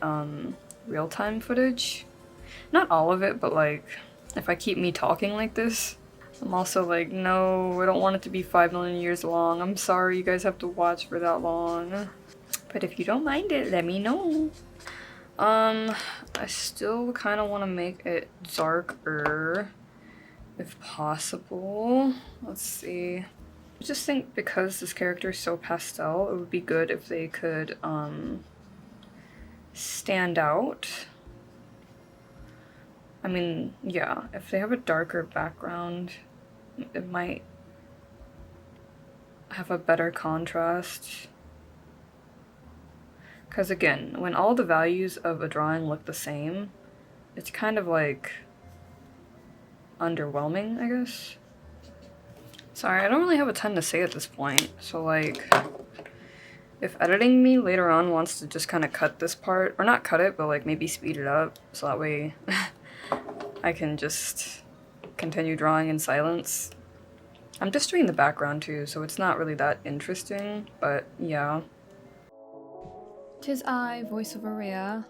real-time footage. Not all of it, but like, if I keep me talking like this. I'm also like, no, I don't want it to be 5 million years long. I'm sorry you guys have to watch for that long. But if you don't mind it, let me know. I still kind of want to make it darker if possible. Let's see. I just think because this character is so pastel, it would be good if they could stand out. I mean, yeah, if they have a darker background, it might have a better contrast. Because again, when all the values of a drawing look the same, it's kind of like underwhelming, I guess. Sorry, I don't really have a ton to say at this point, so like, if editing me later on wants to just kind of cut this part, or not cut it, but like maybe speed it up, so that way I can just continue drawing in silence. I'm just doing the background too, so it's not really that interesting, but yeah. 'Tis I, voiceover Rhea.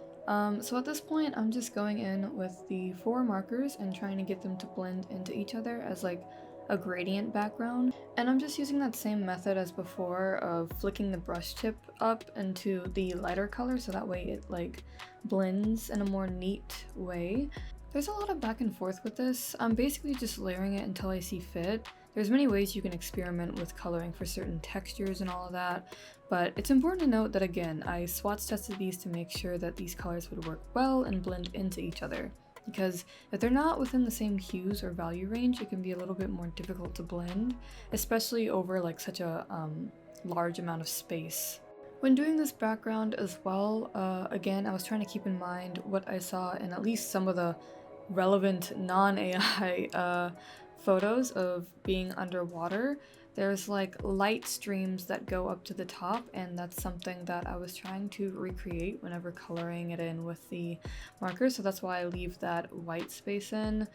So at this point, I'm just going in with the 4 markers and trying to get them to blend into each other as like a gradient background. And I'm just using that same method as before of flicking the brush tip up into the lighter color so that way it like blends in a more neat way. There's a lot of back and forth with this. I'm basically just layering it until I see fit. There's many ways you can experiment with coloring for certain textures and all of that, but it's important to note that again, I swatch tested these to make sure that these colors would work well and blend into each other. Because if they're not within the same hues or value range, it can be a little bit more difficult to blend, especially over like such a large amount of space. When doing this background as well, again, I was trying to keep in mind what I saw in at least some of the relevant non-AI photos of being underwater. There's like light streams that go up to the top, and that's something that I was trying to recreate whenever coloring it in with the marker, so that's why I leave that white space in.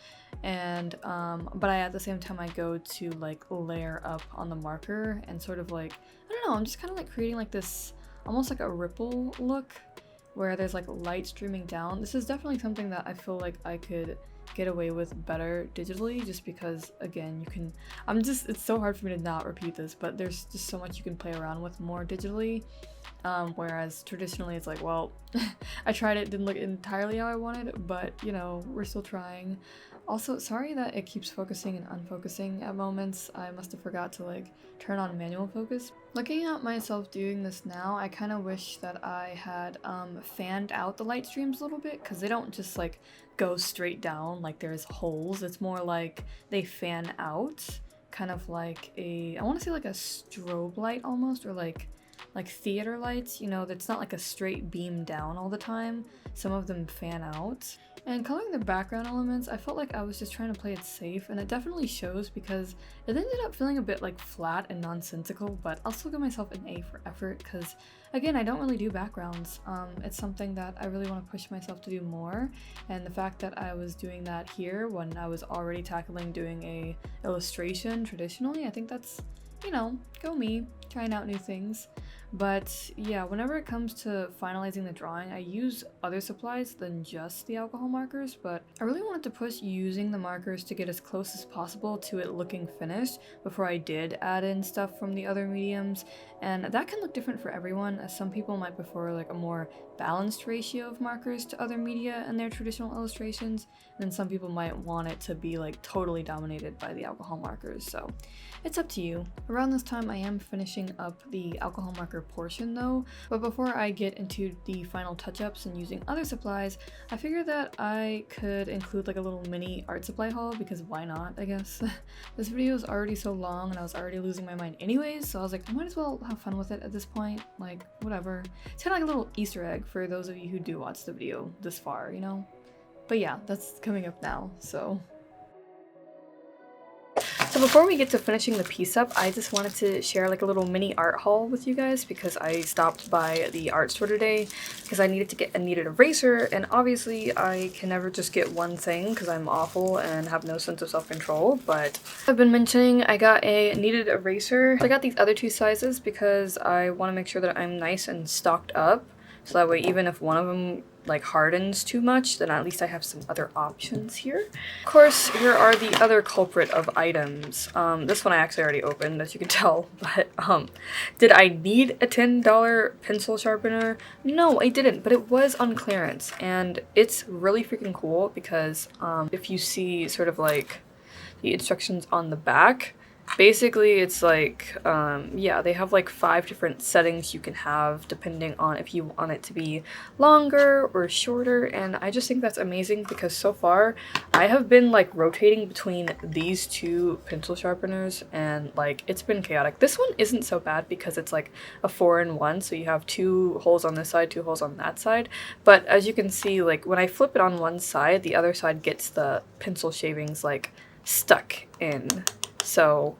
And but at the same time I go to like layer up on the marker and sort of like, I don't know, I'm just kind of like creating like this almost like a ripple look where there's like light streaming down. This is definitely something that I feel like I could get away with better digitally, just because again you can, it's so hard for me to not repeat this, but there's just so much you can play around with more digitally, whereas traditionally it's like, well, I tried it, didn't look entirely how I wanted, but you know, we're still trying. Also, sorry that it keeps focusing and unfocusing at moments. I must have forgot to like turn on manual focus. Looking at myself doing this now, I kind of wish that I had fanned out the light streams a little bit, because they don't just like go straight down like there's holes. It's more like they fan out, kind of like a, I want to say like a strobe light almost, or like theater lights, you know, that's not like a straight beam down all the time. Some of them fan out. And coloring the background elements, I felt like I was just trying to play it safe, and it definitely shows because it ended up feeling a bit like flat and nonsensical, but I'll still give myself an A for effort because, again, I don't really do backgrounds. It's something that I really want to push myself to do more, and the fact that I was doing that here when I was already tackling doing a illustration traditionally, I think that's, you know, go me, trying out new things. But yeah, whenever it comes to finalizing the drawing, I use other supplies than just the alcohol markers, but I really wanted to push using the markers to get as close as possible to it looking finished before I did add in stuff from the other mediums. And that can look different for everyone, as some people might prefer like a more balanced ratio of markers to other media in their traditional illustrations, and then some people might want it to be like totally dominated by the alcohol markers, so it's up to you. Around this time I am finishing up the alcohol marker portion though, but before I get into the final touch-ups and using other supplies, I figured that I could include like a little mini art supply haul, because why not, I guess. This video is already so long and I was already losing my mind anyways, so I was like, I might as well have fun with it at this point, like whatever. It's kind of like a little Easter egg for those of you who do watch the video this far, you know? But yeah, that's coming up now, so. So before we get to finishing the piece up, I just wanted to share like a little mini art haul with you guys, because I stopped by the art store today because I needed to get a kneaded eraser, and obviously I can never just get one thing because I'm awful and have no sense of self-control, but I've been mentioning I got a kneaded eraser. I got these other 2 sizes because I want to make sure that I'm nice and stocked up So that way, even if one of them like hardens too much, then at least I have some other options here. Of course, here are the other culprit of items. This one I actually already opened, as you can tell, but did I need a $10 pencil sharpener? No, I didn't, but it was on clearance, and it's really freaking cool because if you see sort of like the instructions on the back, basically it's like, yeah, they have like 5 different settings you can have depending on if you want it to be longer or shorter, and I just think that's amazing because so far I have been like rotating between these 2 pencil sharpeners and like it's been chaotic. This one isn't so bad because it's like a 4-in-1, so you have 2 holes on this side, 2 holes on that side, but as you can see, like when I flip it on one side, the other side gets the pencil shavings like stuck in. So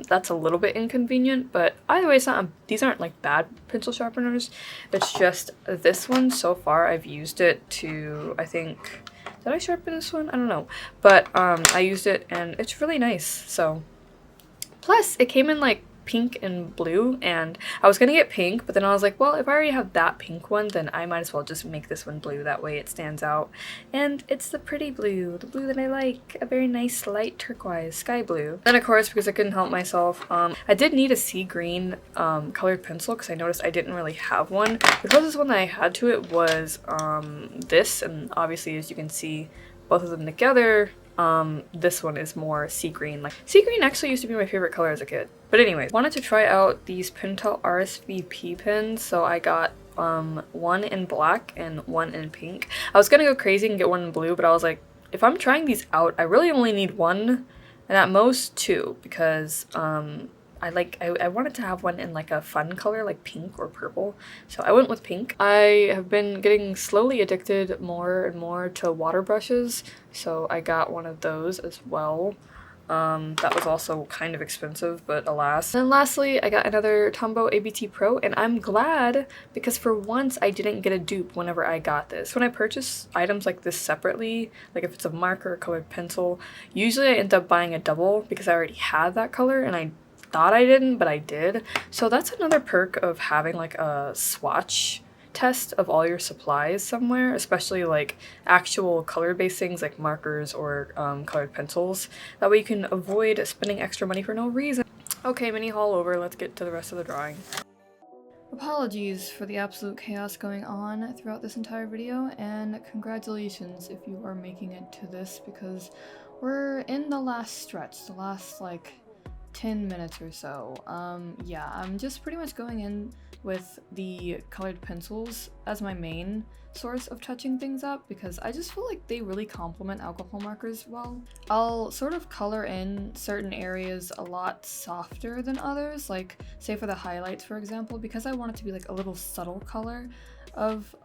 that's a little bit inconvenient, but either way, it's not, these aren't like bad pencil sharpeners. It's just this one, so far I've used it to, I think, did I sharpen this one? I don't know, but I used it and it's really nice. So plus it came in like pink and blue, and I was gonna get pink, but then I was like, well, if I already have that pink one, then I might as well just make this one blue, that way it stands out. And it's the pretty blue, the blue that I like, a very nice light turquoise, sky blue. Then of course, because I couldn't help myself, I did need a sea green colored pencil because I noticed I didn't really have one. The closest one that I had to it was this, and obviously as you can see, both of them together, this one is more sea green. Like, sea green actually used to be my favorite color as a kid. But anyway, wanted to try out these Pentel RSVP pens, so I got one in black and one in pink. I was gonna go crazy and get one in blue, but I was like, if I'm trying these out, I really only need one, and at most 2, because I wanted to have one in like a fun color, like pink or purple, so I went with pink. I have been getting slowly addicted more and more to water brushes, so I got one of those as well. That was also kind of expensive, but alas. And then lastly, I got another Tombow ABT Pro, and I'm glad because for once I didn't get a dupe whenever I got this. When I purchase items like this separately, like if it's a marker or colored pencil, usually I end up buying a double because I already had that color, and I thought I didn't, but I did. So that's another perk of having like a swatch test of all your supplies somewhere, especially like actual color-based things like markers or colored pencils. That way you can avoid spending extra money for no reason. Okay, mini haul over, let's get to the rest of the drawing. Apologies for the absolute chaos going on throughout this entire video, and congratulations if you are making it to this, because we're in the last stretch, the last like 10 minutes or so. Yeah, I'm just pretty much going in with the colored pencils as my main source of touching things up because I just feel like they really complement alcohol markers well. I'll sort of color in certain areas a lot softer than others, like say for the highlights for example, because I want it to be like a little subtle color of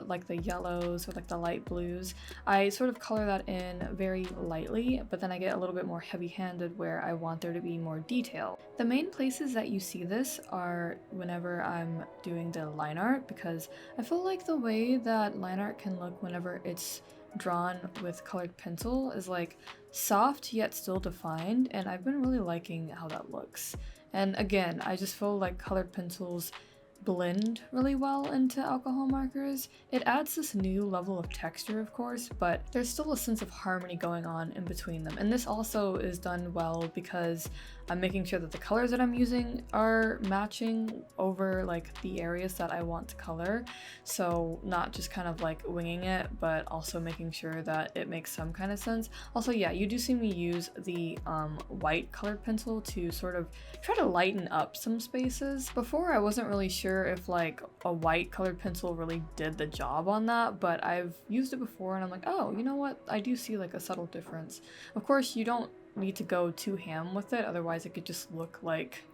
like the yellows or like the light blues. I sort of color that in very lightly, but then I get a little bit more heavy-handed where I want there to be more detail. The main places that you see this are whenever I'm doing the line art, because I feel like the way that line art can look whenever it's drawn with colored pencil is like soft yet still defined, and I've been really liking how that looks. And again, I just feel like colored pencils blend really well into alcohol markers. It adds this new level of texture, of course, but there's still a sense of harmony going on in between them. And this also is done well because I'm making sure that the colors that I'm using are matching over like the areas that I want to color. So not just kind of like winging it, but also making sure that it makes some kind of sense. Also, yeah, you do see me use the white colored pencil to sort of try to lighten up some spaces. Before I wasn't really sure if like a white colored pencil really did the job on that, but I've used it before and I'm like, oh, you know what? I do see like a subtle difference. Of course, you don't need to go too ham with it, otherwise it could just look like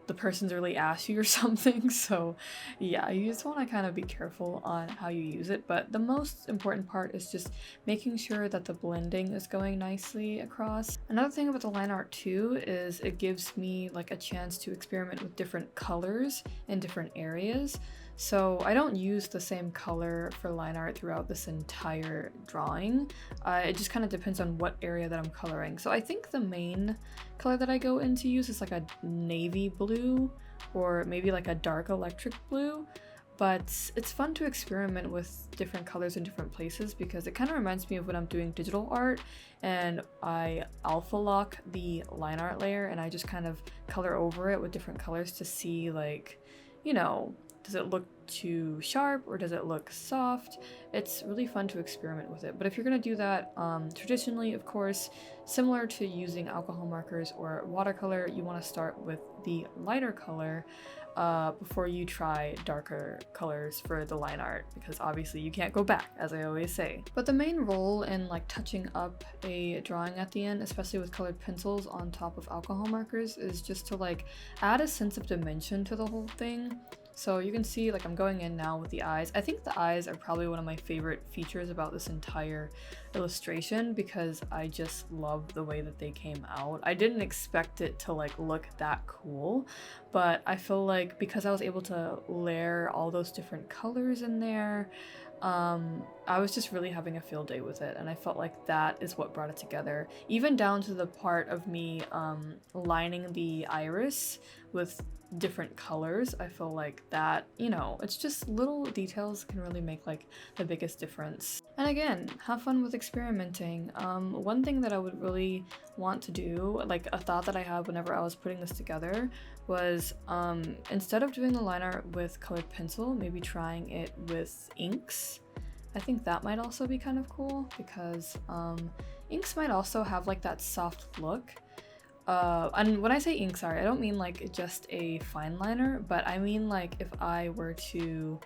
the person's really ashy or something. So yeah, you just want to kind of be careful on how you use it, but the most important part is just making sure that the blending is going nicely across. Another thing about the line art too is it gives me like a chance to experiment with different colors in different areas. So I don't use the same color for line art throughout this entire drawing. It just kind of depends on what area that I'm coloring. So I think the main color that I go in to use is like a navy blue or maybe like a dark electric blue. but it's fun to experiment with different colors in different places because it kind of reminds me of when I'm doing digital art and I alpha lock the line art layer and I just kind of color over it with different colors to see, like, you know, does it look too sharp or does it look soft? It's really fun to experiment with it. But if you're gonna do that, traditionally, of course, similar to using alcohol markers or watercolor, you want to start with the lighter color before you try darker colors for the line art, because obviously you can't go back, as I always say. But the main role in like touching up a drawing at the end, especially with colored pencils on top of alcohol markers, is just to like add a sense of dimension to the whole thing. So you can see, like, I'm going in now with the eyes. I think the eyes are probably one of my favorite features about this entire illustration because I just love the way that they came out. I didn't expect it to like look that cool, but I feel like because I was able to layer all those different colors in there, I was just really having a field day with it, and I felt like that is what brought it together. Even down to the part of me lining the iris with different colors. I feel like that, you know, it's just little details can really make like the biggest difference. And again, have fun with experimenting. One thing that I would really want to do, like a thought that I had whenever I was putting this together, was instead of doing the line art with colored pencil, maybe trying it with inks. I think that might also be kind of cool because inks might also have like that soft look. And when I say ink, sorry, I don't mean like just a fine liner, but I mean like if I were to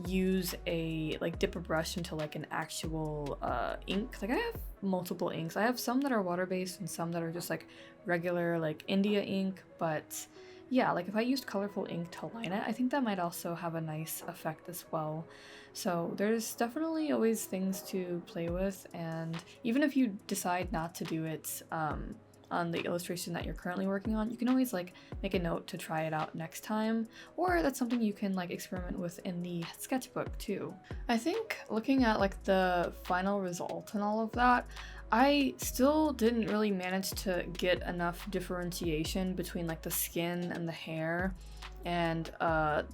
use dip a brush into like an actual ink. Like I have multiple inks. I have some that are water-based and some that are just like regular like India ink, but yeah, like if I used colorful ink to line it, I think that might also have a nice effect as well. So there's definitely always things to play with, and even if you decide not to do it on the illustration that you're currently working on, you can always like make a note to try it out next time, or that's something you can like experiment with in the sketchbook too. I think looking at like the final result and all of that, I still didn't really manage to get enough differentiation between like the skin and the hair, and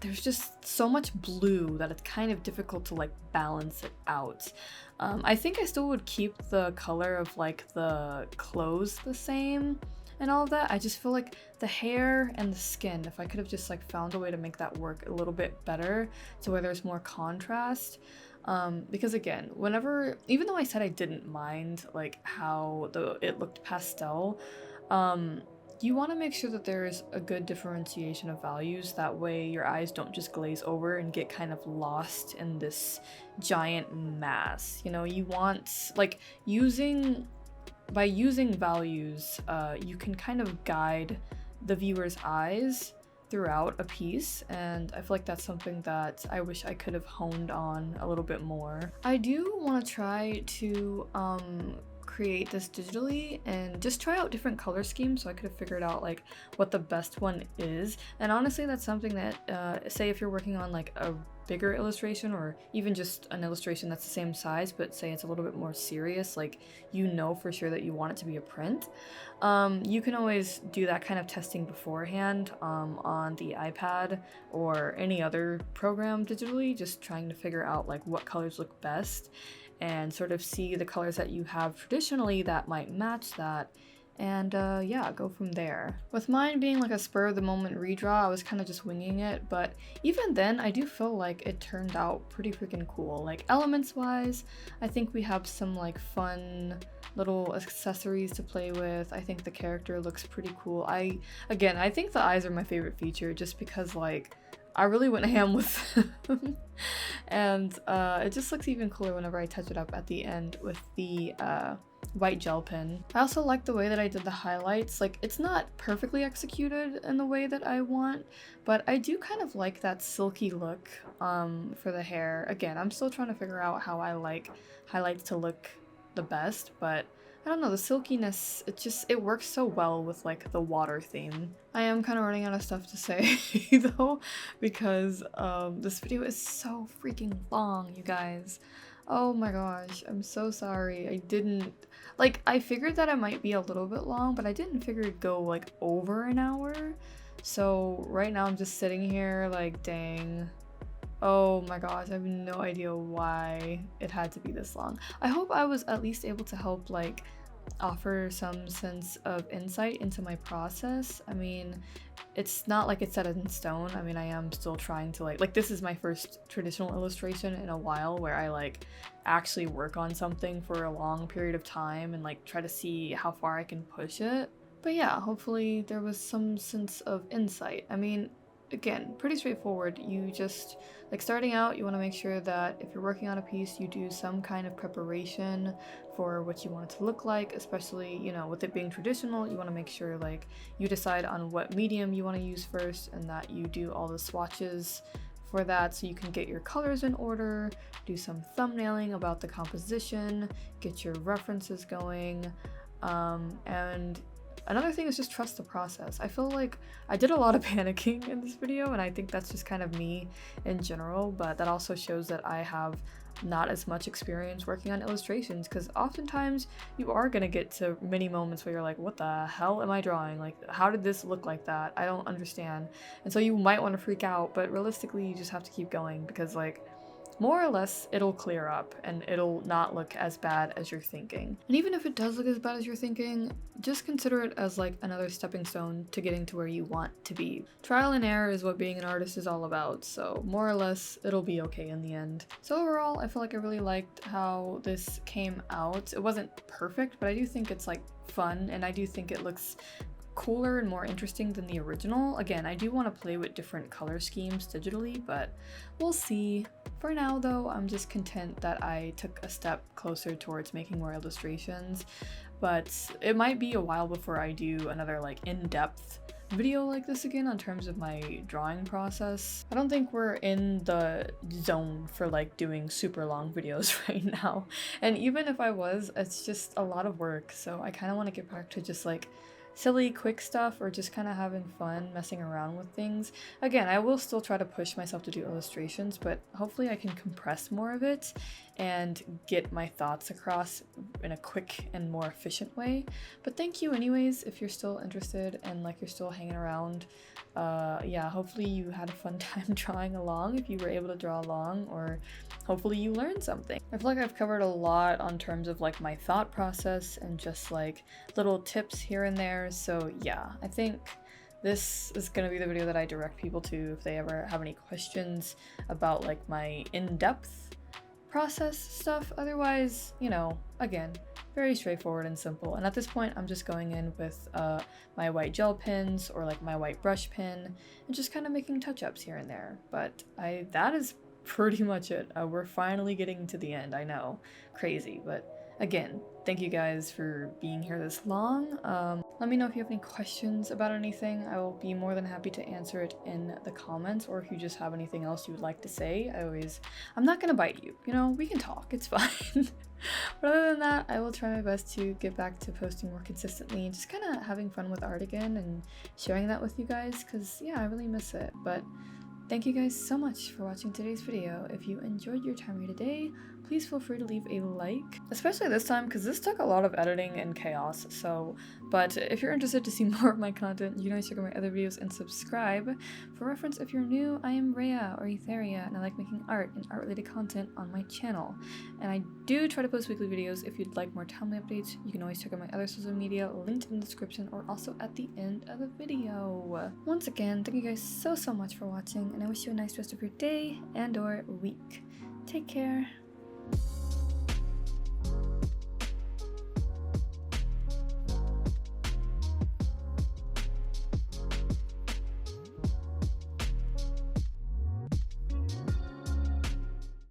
there's just so much blue that it's kind of difficult to like balance it out. I think I still would keep the color of like the clothes the same and all of that. I just feel like the hair and the skin, if I could have just like found a way to make that work a little bit better to where there's more contrast. Because again, whenever, even though I said I didn't mind like how it looked pastel, you want to make sure that there's a good differentiation of values. That way your eyes don't just glaze over and get kind of lost in this giant mass. You know, you want like by using values, you can kind of guide the viewer's eyes throughout a piece, and I feel like that's something that I wish I could have honed on a little bit more. I do want to try to create this digitally and just try out different color schemes so I could have figured out like what the best one is. And honestly, that's something that say if you're working on like a bigger illustration or even just an illustration that's the same size but say it's a little bit more serious, like you know for sure that you want it to be a print, you can always do that kind of testing beforehand on the iPad or any other program digitally, just trying to figure out like what colors look best and sort of see the colors that you have traditionally that might match that, and yeah, go from there. With mine being like a spur of the moment redraw, I was kind of just winging it, but even then I do feel like it turned out pretty freaking cool. Like elements wise, I think we have some like fun little accessories to play with. I think the character looks pretty cool. I think the eyes are my favorite feature just because like I really went ham with them. And it just looks even cooler whenever I touch it up at the end with the white gel pen. I also like the way that I did the highlights. Like, it's not perfectly executed in the way that I want, but I do kind of like that silky look for the hair. Again, I'm still trying to figure out how I like highlights to look the best, but I don't know, the silkiness, it works so well with like the water theme. I am kind of running out of stuff to say though, because this video is so freaking long, you guys. Oh my gosh, I'm so sorry. I figured that it might be a little bit long, but I didn't figure it'd go like over an hour. So right now I'm just sitting here like, dang. Oh my gosh, I have no idea why it had to be this long. I hope I was at least able to help like offer some sense of insight into my process. I mean, it's not like it's set in stone. I mean, I am still trying to like this is my first traditional illustration in a while where I like actually work on something for a long period of time and like try to see how far I can push it. But yeah, hopefully there was some sense of insight. I mean, again, pretty straightforward. You just, like starting out, you want to make sure that if you're working on a piece, you do some kind of preparation for what you want it to look like, especially, you know, with it being traditional, you want to make sure like you decide on what medium you want to use first and that you do all the swatches for that so you can get your colors in order, do some thumbnailing about the composition, get your references going, and another thing is just trust the process. I feel like I did a lot of panicking in this video, and I think that's just kind of me in general, but that also shows that I have not as much experience working on illustrations, because oftentimes you are going to get to many moments where you're like, what the hell am I drawing? Like, how did this look like that? I don't understand. And so you might want to freak out, but realistically you just have to keep going, because like more or less it'll clear up and it'll not look as bad as you're thinking. And even if it does look as bad as you're thinking, just consider it as like another stepping stone to getting to where you want to be. Trial and error is what being an artist is all about, so more or less it'll be okay in the end. So overall, I feel like I really liked how this came out. It wasn't perfect, but I do think it's like fun, and I do think it looks cooler and more interesting than the original. Again, I do want to play with different color schemes digitally, but we'll see. For now though, I'm just content that I took a step closer towards making more illustrations, but it might be a while before I do another like in-depth video like this again in terms of my drawing process. I don't think we're in the zone for like doing super long videos right now, and even if I was, it's just a lot of work, so I kind of want to get back to just like silly quick stuff or just kind of having fun messing around with things. Again, I will still try to push myself to do illustrations, but hopefully I can compress more of it and get my thoughts across in a quick and more efficient way. But thank you anyways if you're still interested and like you're still hanging around. Yeah, hopefully you had a fun time drawing along if you were able to draw along, or hopefully you learned something. I feel like I've covered a lot on terms of like my thought process and just like little tips here and there. So yeah, I think this is going to be the video that I direct people to if they ever have any questions about like my in-depth process stuff. Otherwise, you know, again, very straightforward and simple. And at this point, I'm just going in with my white gel pens or like my white brush pen and just kind of making touch-ups here and there. But that is pretty much it. We're finally getting to the end. I know, crazy, but again, thank you guys for being here this long. Let me know if you have any questions about anything. I will be more than happy to answer it in the comments, or if you just have anything else you would like to say. I'm not gonna bite you, you know, we can talk, it's fine. But other than that, I will try my best to get back to posting more consistently and just kind of having fun with art again and sharing that with you guys, because yeah, I really miss it. But thank you guys so much for watching today's video. If you enjoyed your time here today, please feel free to leave a like, especially this time because this took a lot of editing and chaos. But if you're interested to see more of my content, you can always check out my other videos and subscribe. For reference, if you're new, I am Rhea or Etheria, and I like making art and art-related content on my channel. And I do try to post weekly videos. If you'd like more timely updates, you can always check out my other social media linked in the description or also at the end of the video. Once again, thank you guys so much for watching, and I wish you a nice rest of your day and or week. Take care.